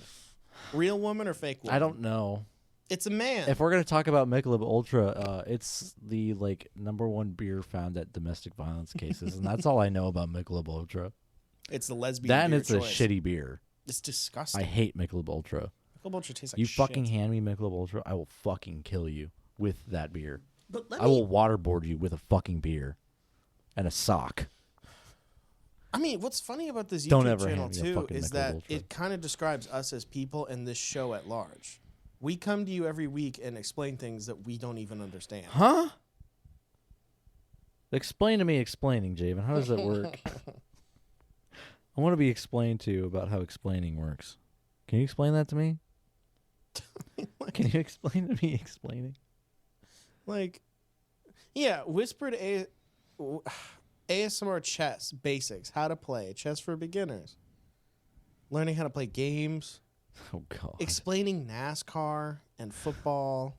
Real woman or fake woman? I don't know. It's a man. If we're gonna talk about Michelob Ultra, it's the #1 beer found at domestic violence cases, and that's all I know about Michelob Ultra. It's the lesbian That and beer it's choice. a shitty beer. It's disgusting. I hate Michelob Ultra. Michelob Ultra tastes like You shit. fucking hand me Michelob Ultra, I will fucking kill you with that beer. But I will waterboard you with a fucking beer and a sock. I mean, what's funny about this Don't YouTube ever channel hand me a too fucking is Michelob that Ultra. it kind of describes us as people and this show at large. We come to you every week and explain things that we don't even understand. Huh? Explain to me explaining, Javen. How does that work? I want to be explained to about how explaining works. Can you explain that to me? Can you explain to me explaining? Like, yeah, whispered ASMR chess basics. How to play chess for beginners. Learning how to play games. Oh, God. Explaining NASCAR and football.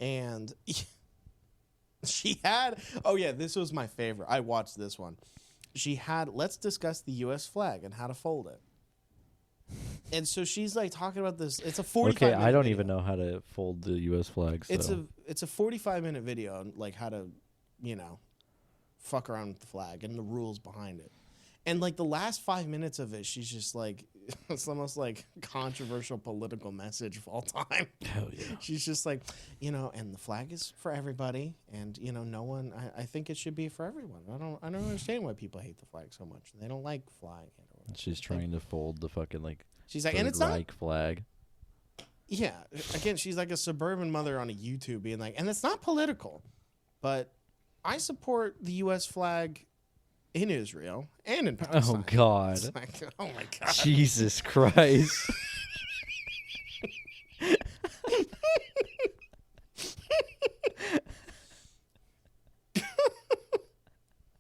And she had... Oh, yeah, this was my favorite. I watched this one. She had, let's discuss the U.S. flag and how to fold it. And so she's like talking about this. It's a 45 minute I don't video. even know how to fold the U.S. flag. So. It's a 45-minute video on like how to, fuck around with the flag and the rules behind it. And like the last 5 minutes of it, she's just like, it's the most like controversial political message of all time. Hell yeah. She's just like, and the flag is for everybody, and no one. I think it should be for everyone. I don't understand why people hate the flag so much. They don't like flying it. Or whatever. She's trying to fold the fucking She's like, Third and it's not. Reich flag. Yeah, again, she's like a suburban mother on a YouTube being like, and it's not political, but I support the U.S. flag in Israel and in Palestine. Oh, God. It's like, oh, my God. Jesus Christ.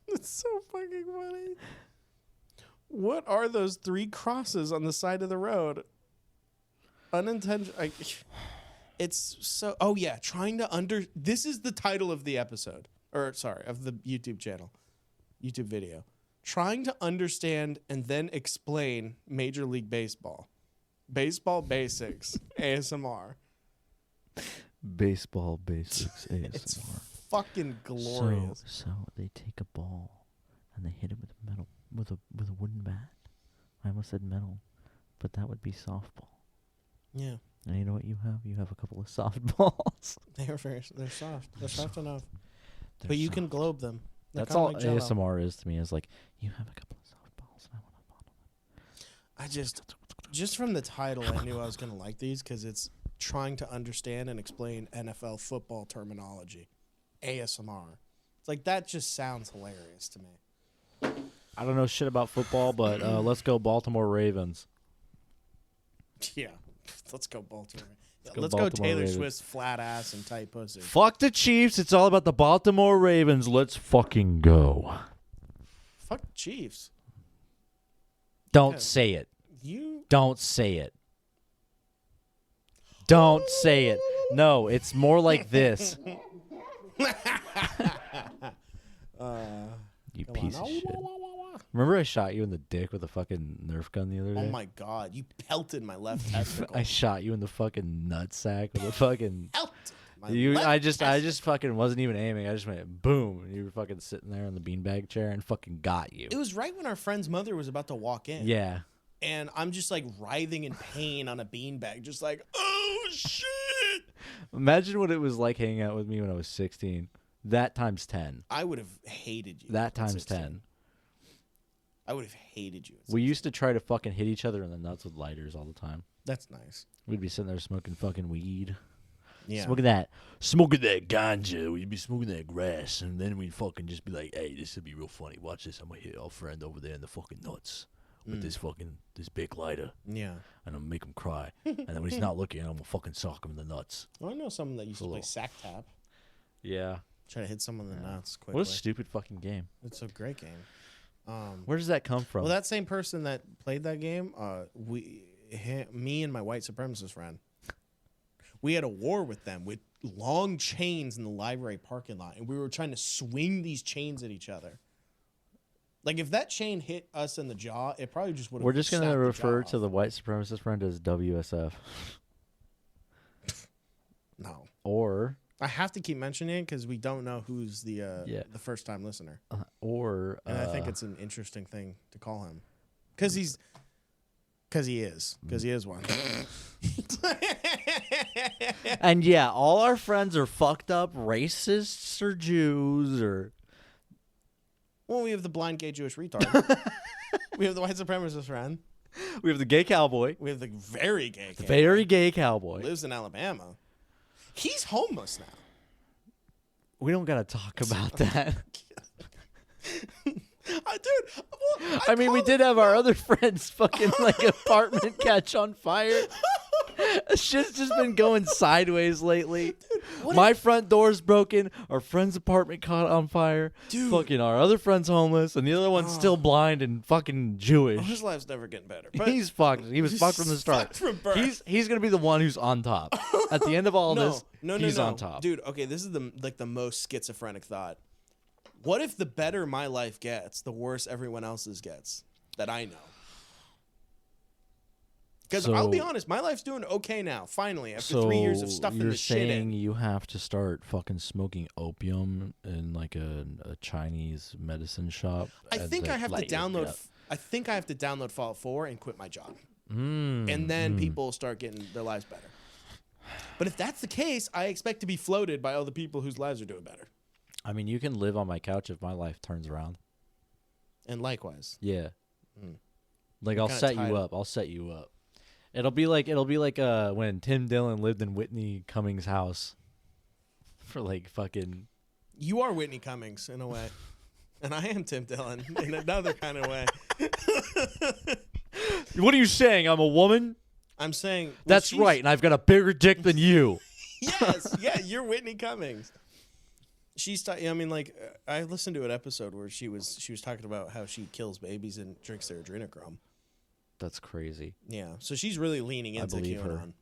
It's so fucking funny. What are those 3 crosses on the side of the road? Unintentional. It's so. Oh yeah, trying to This is the title of the episode, or sorry, of the YouTube video. Trying to understand and then explain Major League Baseball, baseball basics, ASMR. Baseball basics ASMR. It's fucking glorious. So they take a ball and they hit it with a metal with a wooden bat. I almost said metal, but that would be softball. Yeah. And you know what you have? You have a couple of softballs. They're soft. They're soft enough. But you can globe them. They're That's kinda all like Jell-O. ASMR is to me. Is like, you have a couple of softballs and I want to bottle them. Just from the title, I knew I was going to like these because it's trying to understand and explain NFL football terminology. ASMR. It's like, that just sounds hilarious to me. I don't know shit about football, but let's go Baltimore Ravens. Yeah. Let's go Baltimore. go Let's go Baltimore Taylor Ravens. Swift's flat ass and tight pussy. Fuck the Chiefs. It's all about the Baltimore Ravens. Let's fucking go. Fuck Chiefs. Don't Yeah. say it. You. Don't say it. Don't say it. No, it's more like this. You piece of shit. Remember I shot you in the dick with a fucking Nerf gun the other day? Oh my god, you pelted my left testicle. I shot you in the fucking nutsack with a fucking... Pelted my I left just testicle. fucking wasn't even aiming. I just went boom. And you were fucking sitting there in the beanbag chair and fucking got you. It was right when our friend's mother was about to walk in. Yeah. And I'm just like writhing in pain on a beanbag, just like, oh shit. Imagine what it was like hanging out with me when I was 16. That times 10. I would have hated you. That at times 16. 10. I would have hated you. We used to try to fucking hit each other in the nuts with lighters all the time. That's nice. We'd be sitting there smoking fucking weed. Yeah. Smoking that ganja. We'd be smoking that grass. And then we'd fucking just be like, hey, this would be real funny. Watch this. I'm going to hit our friend over there in the fucking nuts with this big lighter. Yeah. And I'm going to make him cry. And then when he's not looking, I'm going to fucking sock him in the nuts. Well, I know someone that used to play sack tap. Yeah. Try to hit someone in the nuts quickly. What a stupid fucking game. It's a great game. Where does that come from? Well, that same person that played that game, me and my white supremacist friend, we had a war with them with long chains in the library parking lot, and we were trying to swing these chains at each other. Like, if that chain hit us in the jaw, it probably just would have. We're just going to refer to the white supremacist friend as WSF. No. Or... I have to keep mentioning it because we don't know who's the first time listener. And I think it's an interesting thing to call him. Because he is one. And yeah, all our friends are fucked up racists or Jews or... Well, we have the blind gay Jewish retard. We have the white supremacist friend. We have the gay cowboy. We have the very gay cowboy. Very gay cowboy. Lives in Alabama. He's homeless now. We don't got to talk about that. I mean, we did have our other friends' fucking like apartment catch on fire. Shit's just been going sideways lately. My front door's broken. Our friend's apartment caught on fire. Dude. Fucking our other friend's homeless, and the other one's still blind and fucking Jewish. His life's never getting better. But He's fucked. He was fucked from the start. fucked from birth. He's gonna be the one who's on top. At the end of all this, he's on top. Dude, okay, this is the most schizophrenic thought. What if the better my life gets, the worse everyone else's gets that I know? Because I'll be honest, my life's doing okay now. Finally, after 3 years of stuffing you're this shit saying in. you have to start fucking smoking opium in like a Chinese medicine shop? I think I have to download. I think I have to download Fallout 4 and quit my job, and then people start getting their lives better. But if that's the case, I expect to be floated by all the people whose lives are doing better. I mean, you can live on my couch if my life turns around. And likewise, Yeah. Like I'll kinda set tied you up. up. I'll set you up. It'll be like when Tim Dillon lived in Whitney Cummings' house for like fucking. you are Whitney Cummings in a way, and I am Tim Dillon in another kind of way. What are you saying? I'm a woman? I'm saying well, That's she's- right, and I've got a bigger dick than you. Yes, yeah, you're Whitney Cummings. I listened to an episode where she was talking about how she kills babies and drinks their adrenochrome. That's crazy. Yeah, so she's really leaning into believe her. QAnon.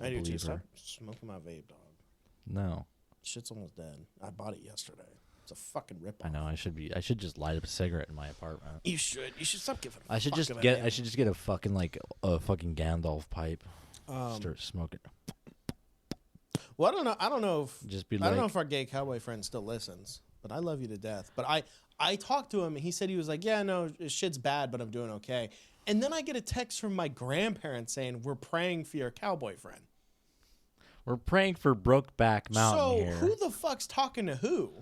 I do too. believe Stop her. smoking my vape, dog. No. Shit's almost dead. I bought it yesterday. It's a fucking ripoff. I know. I should just light up a cigarette in my apartment. You should. You should stop giving. I should just get a fucking a fucking Gandalf pipe. Start smoking. Well, I don't know if Just be I don't know like- if our gay cowboy friend still listens, but I love you to death. But I talked to him and he said he was like, yeah, no, shit's bad, but I'm doing okay. And then I get a text from my grandparents saying we're praying for your cowboy friend. We're praying for Brokeback Mountain So here. who the fuck's talking to who?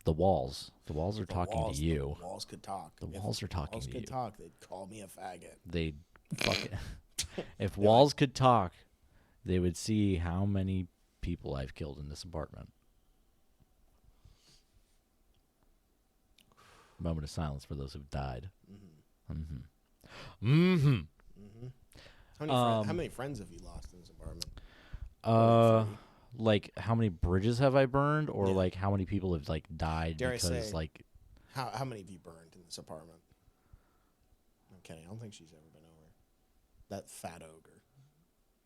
The walls. The walls are talking to you. The walls could talk. The walls are talking walls to could you. talk. They'd call me a faggot. They fucking. If walls could talk, they would see how many people I've killed in this apartment. Moment of silence for those who've died. How many friends have you lost in this apartment? Like how many bridges have I burned, or Yeah. like how many people have like died Dare I because say- like How many have you burned in this apartment? I'm kidding. I don't think she's ever been over. That fat ogre.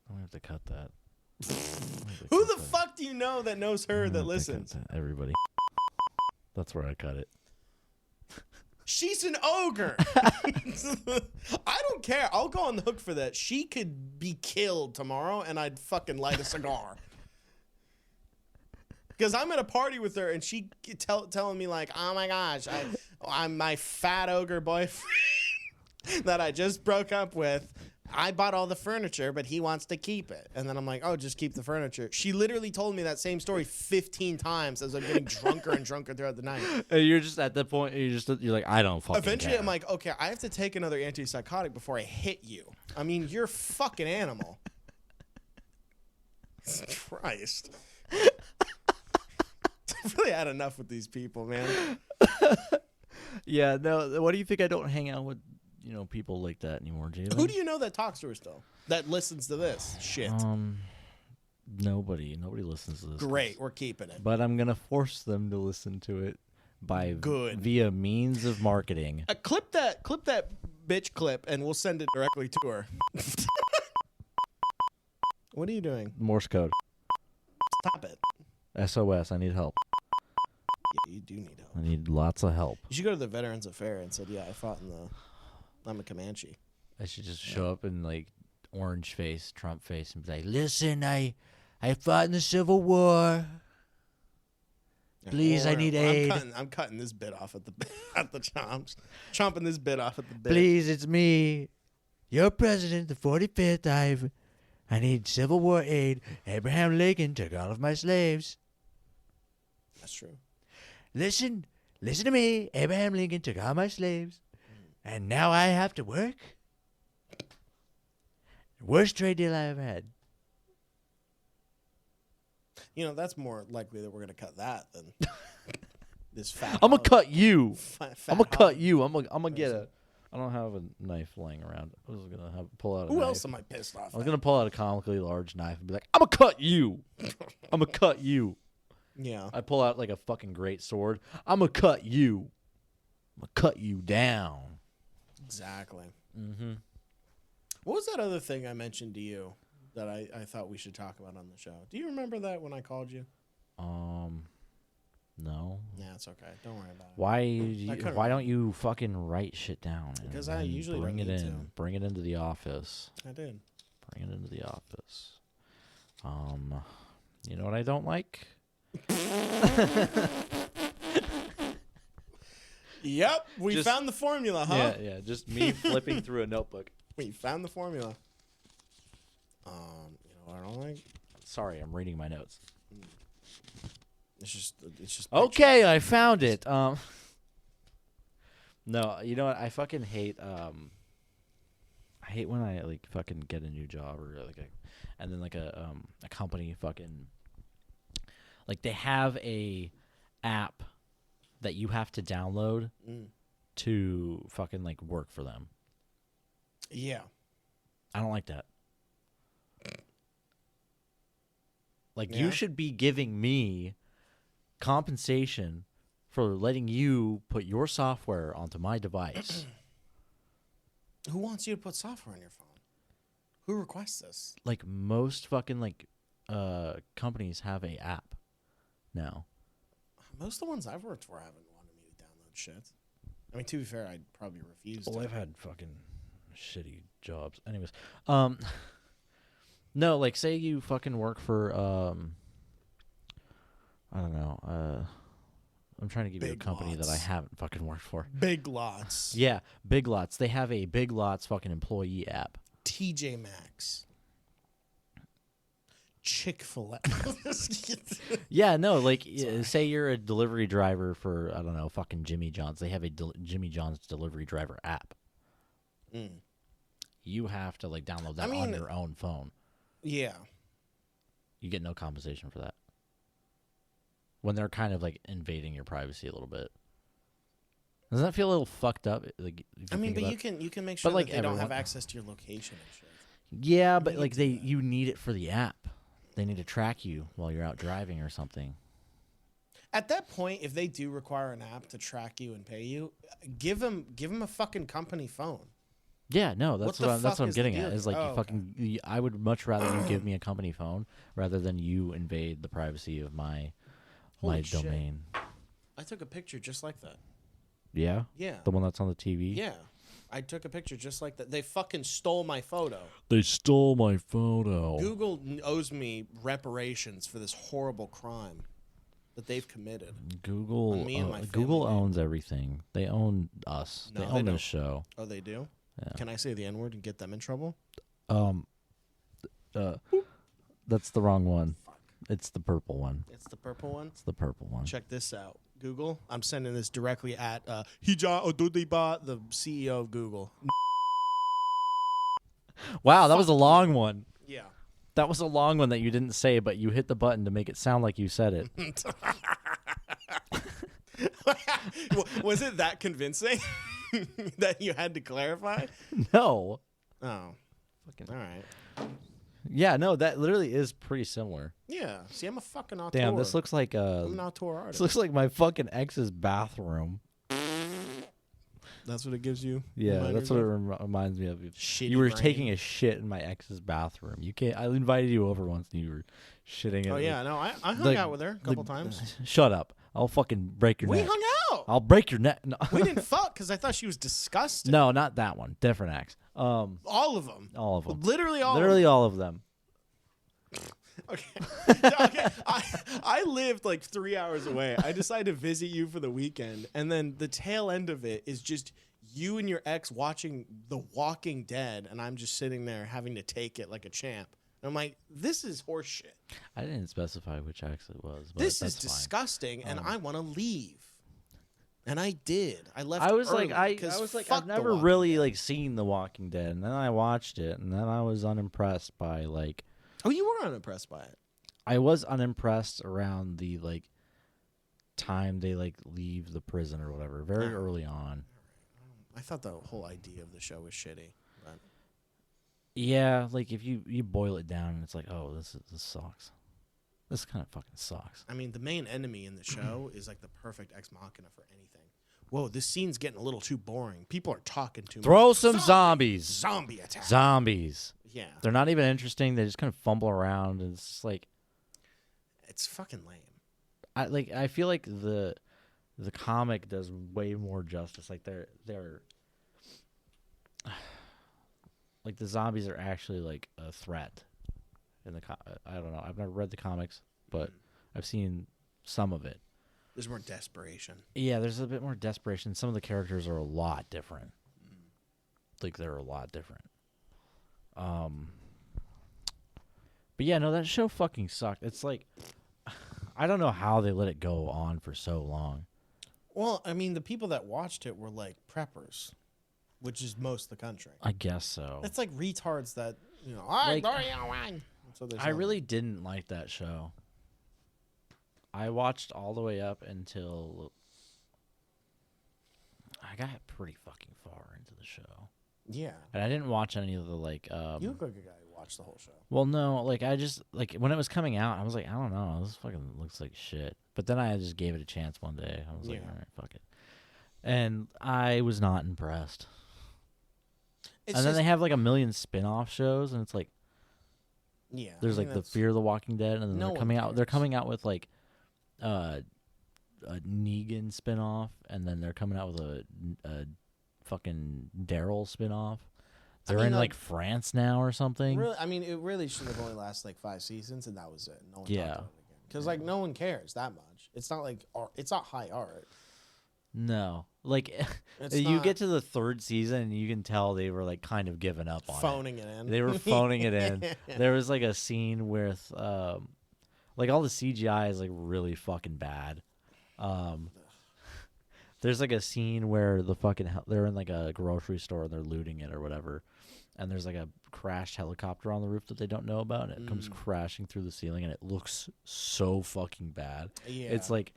I'm gonna have to cut that. Who the fuck do you know that knows her that listens? Everybody. That's where I cut it. She's an ogre. I don't care. I'll go on the hook for that. She could be killed tomorrow and I'd fucking light a cigar. Because I'm at a party with her and she telling me like, oh my gosh, I'm my fat ogre boyfriend that I just broke up with. I bought all the furniture, but he wants to keep it. And then I'm like, oh, just keep the furniture. She literally told me that same story 15 times as I'm getting drunker and drunker throughout the night. And you're just at that point. You're like, I don't fucking. Eventually, care. I'm like, okay, I have to take another antipsychotic before I hit you. I mean, you're a fucking animal. Christ. I've really had enough with these people, man. Yeah. No. What do you think? I don't hang out with people like that anymore, Jalen. Who do you know that talks to her still? That listens to this shit? Nobody listens to this. Great, we're keeping it. But I'm gonna force them to listen to it via means of marketing. Clip that bitch clip, and we'll send it directly to her. What are you doing? Morse code. Stop it. SOS. I need help. Yeah, you do need help. I need lots of help. You should go to the Veterans Affair and said, yeah, I fought I'm a Comanche. I should just show up in like orange face, Trump face, and be like, "Listen, I fought in the Civil War. Please, I need aid. I'm cutting this bit off at the chomps. Chomping this bit off at the bit. Please, it's me, your president, the 45th. I need Civil War aid. Abraham Lincoln took all of my slaves. That's true. Listen to me. Abraham Lincoln took all my slaves, and now I have to work. Worst trade deal I ever had. That's more likely that we're gonna cut that than this fat. I'm gonna hog. cut you. Fat I'm gonna cut hog. you. I'm gonna get a. I don't have a knife laying around. I was gonna pull out a Who knife. else am I pissed off? I was at? gonna pull out a comically large knife and be like, "I'm gonna cut you. I'm gonna cut you." Yeah. I pull out like a fucking great sword. I'm gonna cut you. I'm gonna cut you down. Exactly. Mm-hmm. What was that other thing I mentioned to you that I thought we should talk about on the show? Do you remember that when I called you? No. Yeah, it's okay. Don't worry about it. Why don't you fucking write shit down? And Because I then usually bring don't it need in. to. Bring it into the office. I did. Bring it into the office. You know what I don't like? Yep, we Just- found the formula, huh? Yeah. Just me flipping through a notebook. We found the formula. You know what I don't like? Sorry, I'm reading my notes. It's just Okay, I found it. No, you know what? I fucking hate. I hate when I like fucking get a new job or and then a company fucking like they have a app that you have to download to fucking like work for them. Yeah. I don't like that. Like Yeah? you should be giving me compensation for letting you put your software onto my device. Who wants you to put software on your phone? Who requests this? Like most fucking like companies have a app now. Most of the ones I've worked for haven't wanted me to download shit. I mean, to be fair, I'd probably refuse to. Well, I've had fucking shitty jobs. Anyways, no, like say you fucking work for I don't know, I'm trying to give you a Big company Lots. that I haven't fucking worked for. Big Lots. Yeah, Big Lots. They have a Big Lots fucking employee app. TJ Maxx. Chick-fil-A. Yeah, no, like say you're a delivery driver for, I don't know, fucking Jimmy John's. They have a Jimmy John's delivery driver app. You have to like download that on your own phone. Yeah. You get no compensation for that. When they're kind of like invading your privacy a little bit. Doesn't that feel a little fucked up? Like, I mean, but you can make sure like, that they don't have access to your location and shit. Yeah, but like you need it for the app. They need to track you while you're out driving or something. At that point, if they do require an app to track you and pay you, give them a fucking company phone. Yeah, no, that's what I'm getting at. Is like okay. I would much rather you give me a company phone rather than you invade the privacy of my Holy shit. domain. I took a picture just like that. Yeah? Yeah. The one that's on the TV? Yeah. I took a picture just like that. They fucking stole my photo. They stole my photo. Google owes me reparations for this horrible crime that they've committed. Google on me and my Google family. owns everything. They own us. No, they they own don't. this show. Oh, they do? Yeah. Can I say the N-word and get them in trouble? That's the wrong one. It's the purple one. It's the purple one? It's the purple one. Check this out. Google. I'm sending this directly at Hija Odudiba, the CEO of Google. Wow, that was a long one. Yeah. That was a long one that you didn't say, but you hit the button to make it sound like you said it. Was it that convincing that you had to clarify? No. Oh. Fucking all right. Yeah, no, that literally is pretty similar. Yeah. See, I'm a fucking auteur. Damn, this looks like I'm an auteur artist. This looks like my fucking ex's bathroom. That's what it gives you? Yeah, that's what it reminds me of. Shitty You were brain. taking a shit in my ex's bathroom. You can't. I invited you over once, and you were shitting. Oh, yeah, no, I hung out with her a couple times. Shut up! I'll fucking break your neck. We hung out. I'll break your neck. No. We didn't fuck because I thought she was disgusting. No, not that one. Different ex. All of them. All of them. Literally all. Literally all of them. Okay. Okay. I lived like 3 hours away. I decided to visit you for the weekend, and then the tail end of it is just you and your ex watching The Walking Dead, and I'm just sitting there having to take it like a champ. And I'm like, this is horseshit. I didn't specify which ex it was. But This is that's fine. disgusting, and I want to leave. And I did. I left. I was early like, I 'cause was like, fuck I've The never Walking really Dead. like seen The Walking Dead, and then I watched it, and then I was unimpressed by like. Oh, you were unimpressed by it. I was unimpressed around the like time they like leave the prison or whatever. Very early on. I thought the whole idea of the show was shitty. But Yeah, like if you boil it down, and it's like, oh, this sucks. This kind of fucking sucks. I mean, the main enemy in the show is like the perfect ex machina for anything. Whoa, this scene's getting a little too boring. People are talking too much. Throw some zombies. Zombie attack. Zombies. Yeah. They're not even interesting. They just kind of fumble around, and it's just like It's fucking lame. I feel like the comic does way more justice. Like they're like the zombies are actually like a threat in the I don't know. I've never read the comics, but I've seen some of it. There's more desperation. Yeah, there's a bit more desperation. Some of the characters are a lot different. Like they're a lot different. But yeah, no, that show fucking sucked. It's like I don't know how they let it go on for so long. Well, I mean, the people that watched it were like preppers, which is most of the country. I guess so. It's like retards that, you know, Like, that's what they I sound really didn't like that show. I watched all the way up until I got pretty fucking far into the show. like. Yeah. And I didn't watch any of the like You look like a guy who watched the whole show. well, no, like I just like when it was coming out, I was like, I don't know, this fucking looks like shit. But then I just gave it a chance one day. I was like, Yeah. all right, fuck it. And I was not impressed. and then they have like a million spin-off shows, and it's like, yeah, there's like the Fear of the Walking Dead, and then No they're coming one out. They're cares. coming out with like a Negan spin-off, and then they're coming out with a fucking Daryl spin-off. They're mean, in like, like France now or something. Really, I mean, it really should have only lasted like 5 seasons, and that was it. No one Yeah. talked about it again because like no one cares that much. It's not like art. It's not high art. No, like It's you not- get to the 3rd season, and you can tell they were like kind of giving up on Phoning it in. They were phoning it in. There was like a scene with like all the CGI is like really fucking bad. There's like a scene where they're in like a grocery store and they're looting it or whatever, and there's like a crashed helicopter on the roof that they don't know about, and it comes crashing through the ceiling, and it looks so fucking bad. Yeah. It's like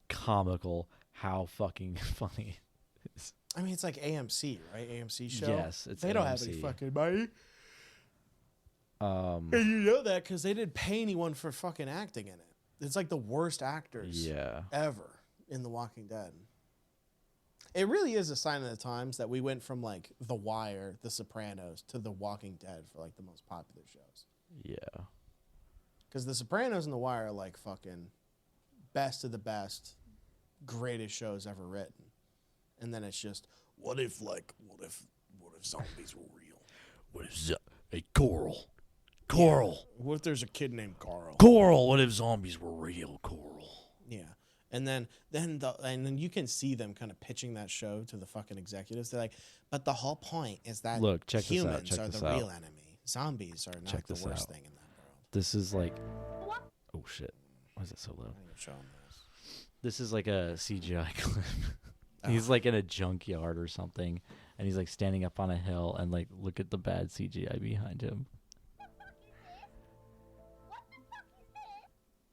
comical how fucking funny it is. I mean, it's like AMC, right? AMC show. Yes, it's they don't have any AMC. fucking money. And you know that because they didn't pay anyone for fucking acting in it. It's like the worst actors Yeah. ever in The Walking Dead. It really is a sign of the times that we went from like The Wire, The Sopranos, to The Walking Dead for like the most popular shows. Yeah. Because The Sopranos and The Wire are like fucking best of the best, greatest shows ever written. And then it's just, what if zombies were real? What if hey Coral? What if there's a kid named Carl? Coral, what if zombies were real, Coral? Yeah. And then you can see them kind of pitching that show to the fucking executives. They're like, but the whole point is that Look, check this out, humans check are this the out. real enemy. Zombies are not Check the this worst out. thing in that world. This is like, oh shit, why is it so low? I'm gonna show 'em this. This is like a CGI clip. He's like in a junkyard or something, and he's like standing up on a hill, and like look at the bad CGI behind him.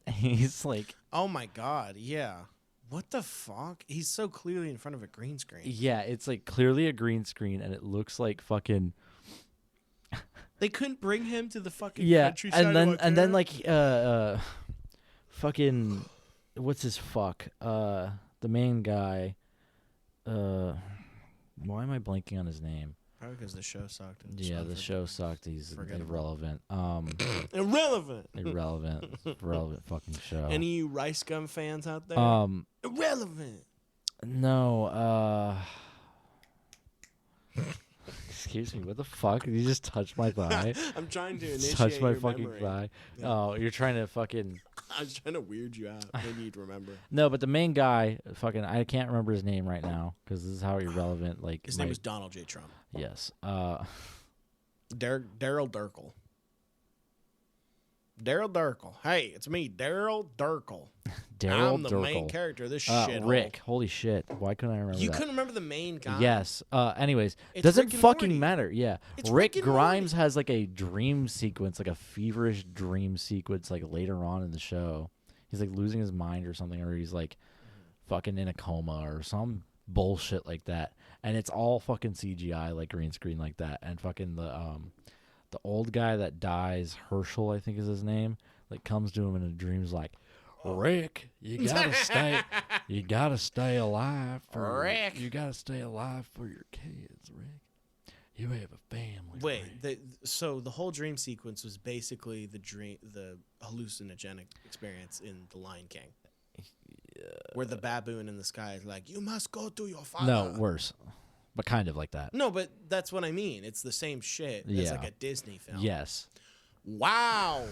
He's like, Oh my god, yeah. What the fuck? He's so clearly in front of a green screen. yeah, it's like clearly a green screen, and it looks like fucking They couldn't bring him to the fucking yeah, countryside. and then like fucking what's his fuck the main guy why am I blanking on his name? probably because the show sucked. and Yeah, so the show sucked. He's Forgettable. irrelevant. irrelevant. Irrelevant fucking show. Any of you Rice Gum fans out there? Irrelevant. No, excuse me, what the fuck? Did you just touch my thigh? I'm trying to initiate Touch my your fucking memory. thigh. Yeah. Oh, you're trying to fucking I was trying to weird you out. Maybe you'd remember. no, but the main guy, fucking, I can't remember his name right now because this is how irrelevant. Like His name is Donald J. Trump. yes. Daryl Durkle. Daryl Durkle. Hey, it's me, Daryl Durkle. Daryl I'm the main Durkle. character of this shit. Rick. Holy shit! Why couldn't I remember You that? couldn't remember the main guy? Yes. Anyways, It's doesn't Rick and fucking Morty. matter. Yeah. It's Rick Rick and Grimes has like a dream sequence, like a feverish dream sequence, like later on in the show. He's like losing his mind or something, or he's like fucking in a coma or some bullshit like that. And it's all fucking CGI, like green screen like that. And fucking the old guy that dies, Herschel, I think is his name, like comes to him in a dream's like, Rick, you gotta stay alive for Rick. You gotta stay alive for your kids, Rick. You have a family. Wait, Rick." so the whole dream sequence was basically the hallucinogenic experience in The Lion King. Where the baboon in the sky is like, you must go to your father. No, worse, but kind of like that. No, but that's what I mean. It's the same shit as Yeah. like a Disney film. Yes, Wow.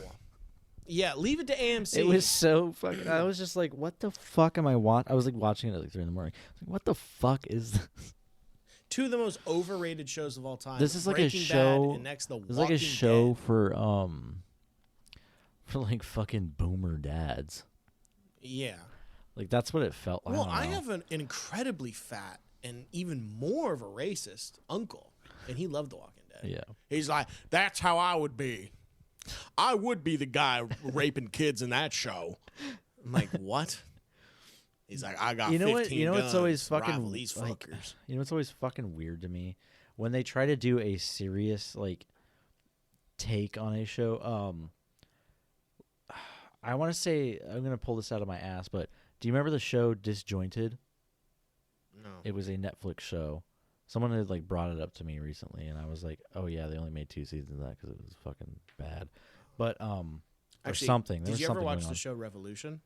Yeah, leave it to AMC. it was so fucking. I was just like, what the fuck am I watching? I was like watching it at like 3 a.m. I was like, what the fuck is this? two of the most overrated shows of all time. This is like a Breaking Bad show. and next The It's like a Walking show Dead. for like fucking boomer dads. Yeah. Like that's what it felt like. Well, don't I know. have an incredibly fat and even more of a racist uncle, and he loved The Walking Dead. Yeah. He's like, that's how I would be. I would be the guy raping kids in that show. I'm like, what? He's like, I got 15 You know what's guns, always fucking rival these like, fuckers. you know what's always fucking weird to me when they try to do a serious like take on a show. I want to say I'm gonna pull this out of my ass, but do you remember the show Disjointed? No. It was a Netflix show. Someone had like brought it up to me recently, and I was like, "Oh yeah, they only made 2 seasons of that because it was fucking bad." But or Actually, something. Did you ever watch the show Revolution?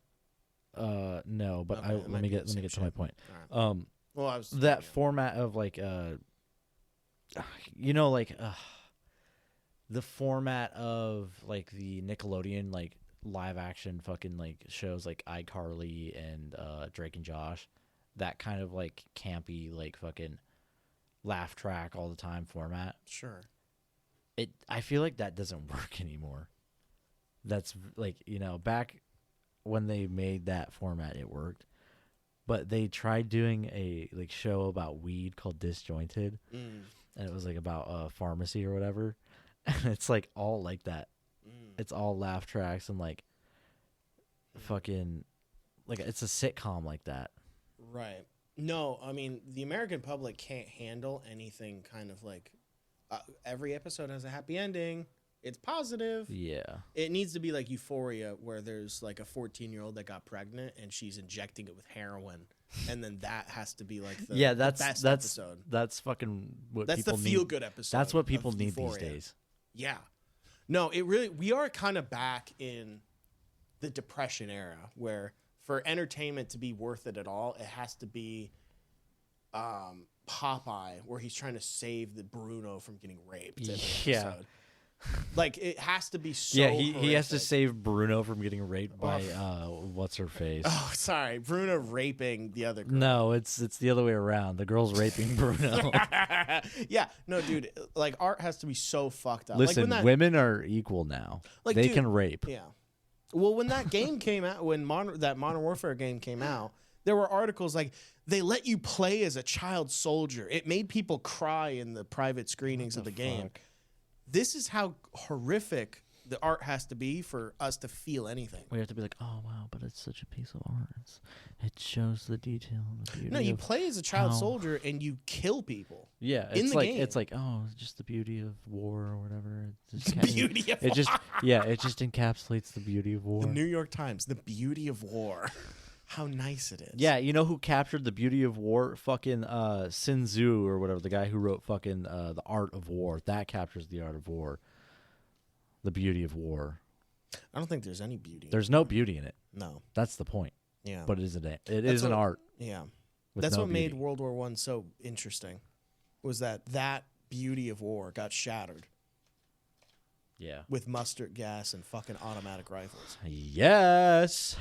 No, but Okay, let me get to my point. All right. Well, I was That format of like you know, like the format of like the Nickelodeon like live action fucking like shows like iCarly and Drake and Josh, that kind of like campy like fucking laugh track all the time format. Sure. I feel like that doesn't work anymore. That's like, you know, back when they made that format it worked. But they tried doing a like show about weed called Disjointed. And it was like about a pharmacy or whatever. And it's like all like that. It's all laugh tracks and like fucking like it's a sitcom like that. Right. No, I mean, the American public can't handle anything kind of like every episode has a happy ending. It's positive. Yeah. It needs to be like Euphoria, where there's like a 14-year-old that got pregnant and she's injecting it with heroin. And then that has to be like the, the best episode. That's fucking what that's people the need. feel-good episode. That's what people need Euphoria. these days. Yeah. No, we are kind of back in the Depression era where for entertainment to be worth it at all, it has to be Popeye, where he's trying to save the Bruno from getting raped. Every episode. Like it has to be so. Yeah, he has to save Bruno from getting raped by what's her face. Oh, sorry, Bruno raping the other girl. No, it's the other way around. The girl's raping Bruno. Yeah, no, dude. Like art has to be so fucked up. Listen, like women are equal now. Like they dude, can rape. Yeah. Well, when that game came out, when that Modern Warfare game came out, there were articles like they let you play as a child soldier. It made people cry in the private screenings of the game. This is how horrific the art has to be for us to feel anything. We have to be like, oh wow, but it's such a piece of art. It shows the detail and the beauty. No, you play as a child soldier and you kill people. Yeah, in the game. It's like oh, it's just the beauty of war or whatever. It's the beauty of war. It just encapsulates the beauty of war. The New York Times, the beauty of war. How nice it is. Yeah, you know who captured the beauty of war? Fucking Sun Tzu or whatever, the guy who wrote fucking The Art of War. That captures the art of war. The beauty of war. I don't think there's any beauty. There's no beauty in it. No. That's the point. Yeah. But it is an art. Yeah. That's what made World War I so interesting. Was that beauty of war got shattered. Yeah. With mustard gas and fucking automatic rifles. Yes.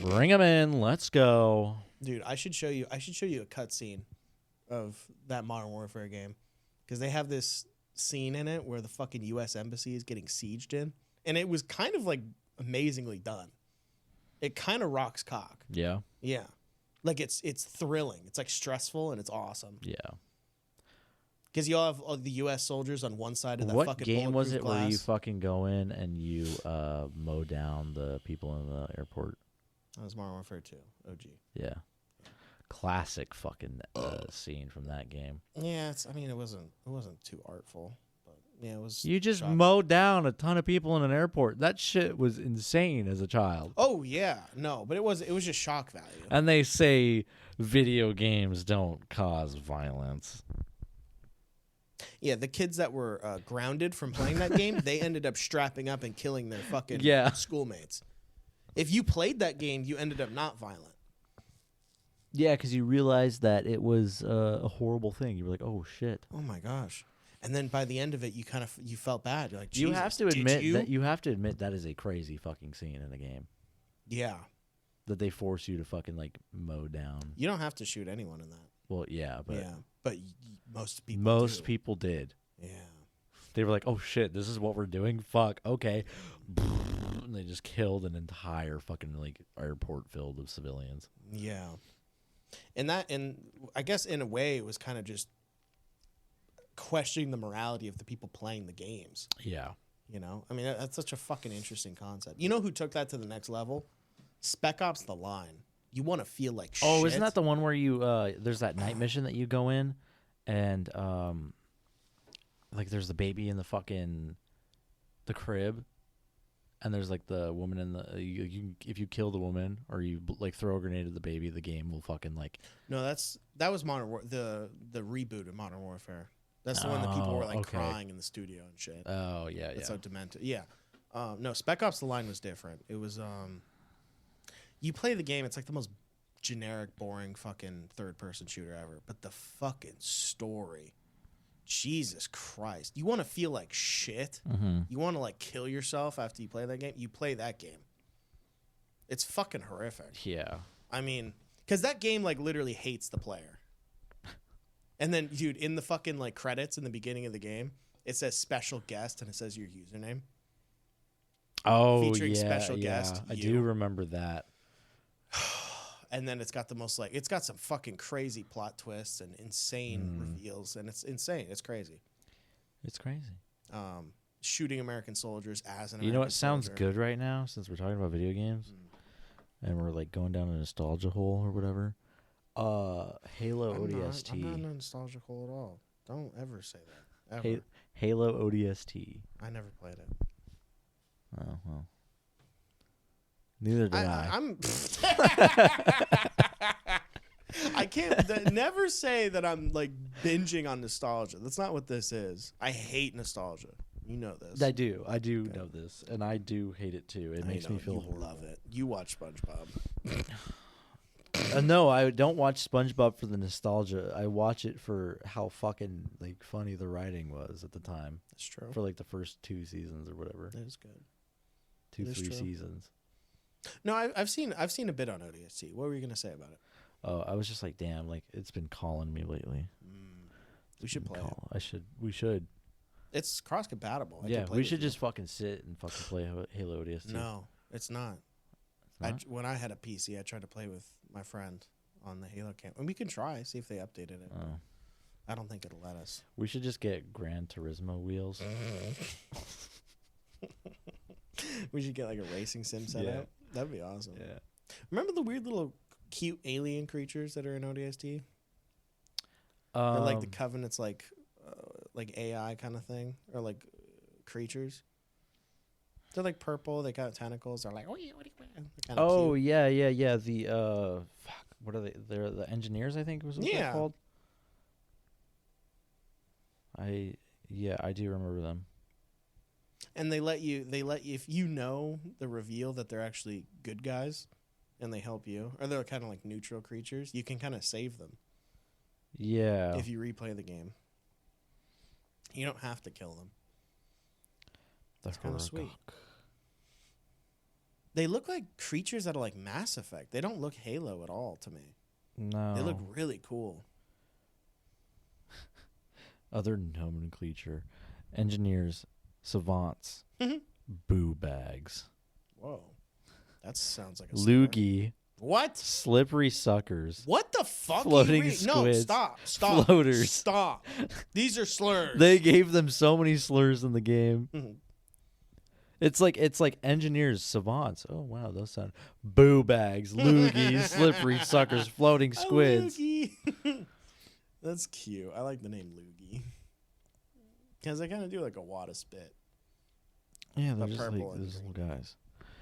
Bring them in. Let's go. Dude, I should show you a cutscene of that Modern Warfare game. Because they have this scene in it where the fucking U.S. Embassy is getting sieged in. And it was kind of like amazingly done. It kind of rocks cock. Yeah. Yeah. Like it's thrilling. It's like stressful and it's awesome. Yeah. Because you all have all the U.S. soldiers on one side of that what fucking game was it glass. where you fucking go in and you mow down the people in the airport? That was Modern Warfare 2, OG. Yeah. Classic fucking scene from that game. Yeah, it wasn't too artful, but yeah, it was. You just shocking. mowed down a ton of people in an airport. That shit was insane as a child. Oh yeah, no, but it was just shock value. And they say video games don't cause violence. Yeah, the kids that were grounded from playing that game, they ended up strapping up and killing their fucking schoolmates. If you played that game, you ended up not violent. Yeah, because you realized that it was a horrible thing. You were like, "Oh shit!" Oh my gosh! And then by the end of it, you felt bad. You're like, you have to admit that is a crazy fucking scene in a game. Yeah. That they force you to fucking like mow down. You don't have to shoot anyone in that. Well, yeah, but most people did. Yeah. They were like, "Oh shit, this is what we're doing. Fuck, okay." And they just killed an entire fucking like airport filled of civilians. Yeah. And I guess in a way it was kind of just questioning the morality of the people playing the games. Yeah. You know? I mean, that's such a fucking interesting concept. You know who took that to the next level? Spec Ops: The Line. You want to feel like shit. Oh, isn't that the one where you there's that night mission that you go in and like there's the baby in the crib And there's like the woman in the if you kill the woman or you like throw a grenade at the baby, the game will fucking like. No, that was the reboot of Modern Warfare. That's the one that people were like crying in the studio and shit. Oh yeah, That's so demented. Yeah. No, Spec Ops: The Line was different. It was you play the game. It's like the most generic, boring fucking third-person shooter ever. But the fucking story. Jesus Christ. You want to feel like shit? Mm-hmm. You want to like kill yourself after you play that game? You play that game. It's fucking horrific. Yeah. I mean, because that game like literally hates the player. And then, dude, in the fucking like credits in the beginning of the game, it says special guest and it says your username. Oh, Featuring special guest. I do remember that. And then it's got the most like, it's got some fucking crazy plot twists and insane reveals. And it's insane. It's crazy. It's crazy. Shooting American soldiers as an You know what sounds soldier. good right now, since we're talking about video games, and we're like going down a nostalgia hole or whatever. Halo ODST. I'm not in a nostalgic hole at all. Don't ever say that. Ever. Halo ODST. I never played it. Oh well. Neither did I. I can't never say that I'm like binging on nostalgia. That's not what this is. I hate nostalgia. You know this. I do know this, and I do hate it too. It makes me feel you horrible. love it. You watch SpongeBob. No, I don't watch SpongeBob for the nostalgia. I watch it for how fucking like funny the writing was at the time. That's true. For like the first 2 seasons or whatever. That is good. 3 seasons. No, I've seen a bit on ODST. What were you gonna say about it? Oh, I was just like, damn, like it's been calling me lately. We should play it. We should. It's cross compatible. Yeah, we should just fucking sit and fucking play Halo ODST. No, it's not. When I had a PC, I tried to play with my friend on the Halo camp, and we can try see if they updated it. Oh. I don't think it'll let us. We should just get Gran Turismo wheels. We should get like a racing sim set up. That'd be awesome. Yeah. Remember the weird little cute alien creatures that are in ODST? Or like the Covenant's like AI kind of thing, or like creatures. They're like purple. They got tentacles. They're like, oh cute. Yeah. The fuck, what are they? They're the engineers, I think was what they're called. I do remember them. And they let you if you know the reveal that they're actually good guys, and they help you, or they're kind of like neutral creatures. You can kind of save them. Yeah. If you replay the game, you don't have to kill them. That's kind of sweet. They look like creatures that are like Mass Effect. They don't look Halo at all to me. No. They look really cool. Other nomenclature. Engineers, savants, boo bags. Whoa. That sounds like a loogie. What? Slippery suckers. What the fuck? Floating squids. No, stop. Floaters. Stop. These are slurs. They gave them so many slurs in the game. It's like engineers, savants. Oh wow, those sound boo bags, loogies, slippery suckers, floating squids. That's cute. I like the name Loogie because they kind of do like a wad of spit. Yeah, they're just like those little guys.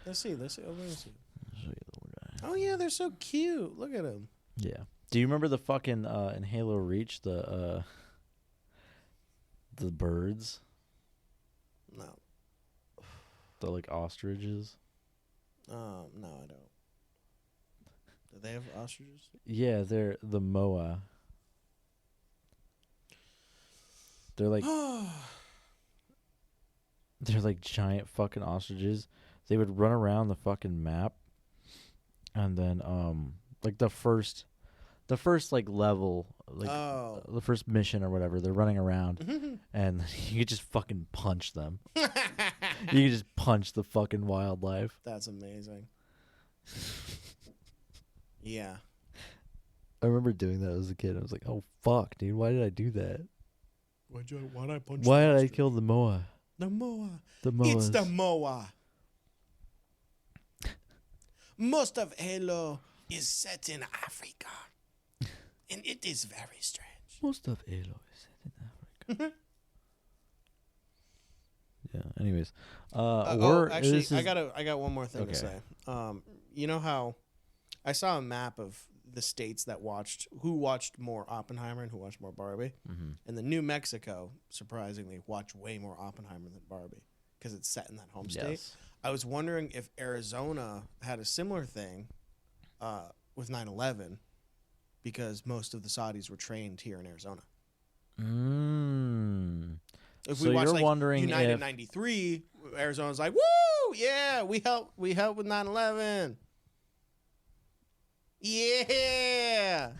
Let's see. Oh, let me see. I'll show you the little guy. Oh yeah, they're so cute. Look at them. Yeah. Do you remember the fucking in Halo Reach the birds? No. The like ostriches? No, I don't. Do they have ostriches? Yeah, they're the MOA. They're like they're like giant fucking ostriches. They would run around the fucking map, and then like the first like level, like the first mission or whatever, they're running around, and you could just fucking punch them. You could just punch the fucking wildlife. That's amazing. Yeah. I remember doing that as a kid. I was like, oh fuck, dude, why did I do that? Why did I punch? Why did I kill the MOA? The MOA. The MOA. It's the MOA. Most of Halo is set in Africa, and it is very strange. Most of Halo is set in Africa. Yeah. Anyways, actually, this is- I got one more thing to Okay. say. You know how I saw a map of the states that watched more Oppenheimer and who watched more Barbie, and the New Mexico surprisingly watched way more Oppenheimer than Barbie because it's set in that home state. Yes. I was wondering if Arizona had a similar thing with 9/11 because most of the Saudis were trained here in Arizona. If So we watch you're like wondering United if- 93, Arizona's like, woo, yeah, we helped with 9/11. Yeah.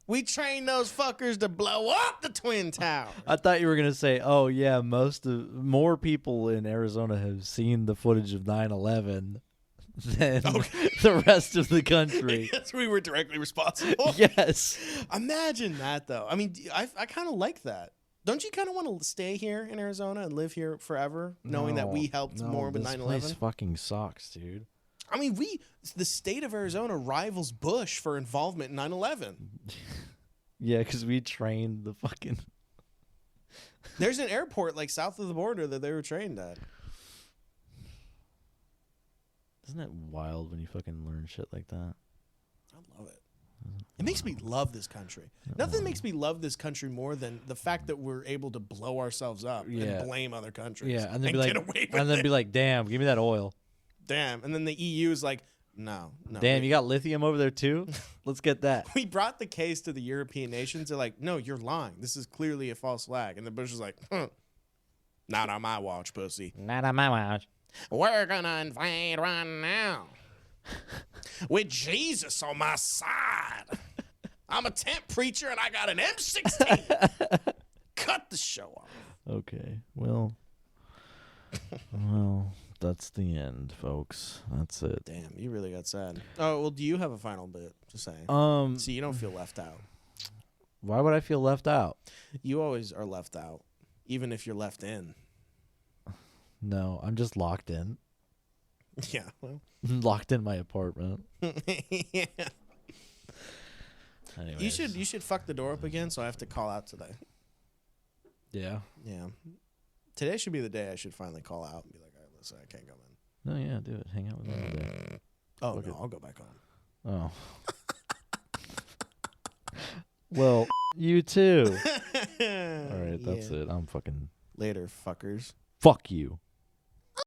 We trained those fuckers to blow up the Twin Towers. I thought you were gonna say, "Oh yeah, more people in Arizona have seen the footage of 9/11 than the rest of the country." Yes, we were directly responsible. Yes. Imagine that, though. I mean, I kind of like that. Don't you kind of want to stay here in Arizona and live here forever, knowing that we helped more with 9/11? This place fucking sucks, dude. I mean, the state of Arizona rivals Bush for involvement in 9/11. Yeah, because we trained the fucking. There's an airport like south of the border that they were trained at. Isn't it wild when you fucking learn shit like that? I love it. It makes me love this country. Nothing makes me love this country more than the fact that we're able to blow ourselves up and blame other countries. Yeah, and then be get like, away with and then it. be like, "Damn, give me that oil." Damn. And then the EU is like, no. Damn, you got lithium over there too? Let's get that. We brought the case to the European nations. They're like, no, you're lying. This is clearly a false flag. And the Bush is like, not on my watch, pussy. Not on my watch. We're going to invade right now. With Jesus on my side. I'm a tent preacher and I got an M16. Cut the show off. Okay, well, that's the end, folks. That's it. Damn, you really got sad. Oh, well, do you have a final bit to say? So you don't feel left out. Why would I feel left out? You always are left out, even if you're left in. No, I'm just locked in. Yeah, well. Locked in my apartment. Yeah. Anyways. You should fuck the door up again, so I have to call out today. Yeah. Yeah. Today should be the day I should finally call out and be like, all right, listen, I can't go in. No, yeah, do it. Hang out with me today. Oh, Fuck no, it. I'll go back on. Oh. Well, you too. All All right, that's it. I'm fucking. Later, fuckers. Fuck you.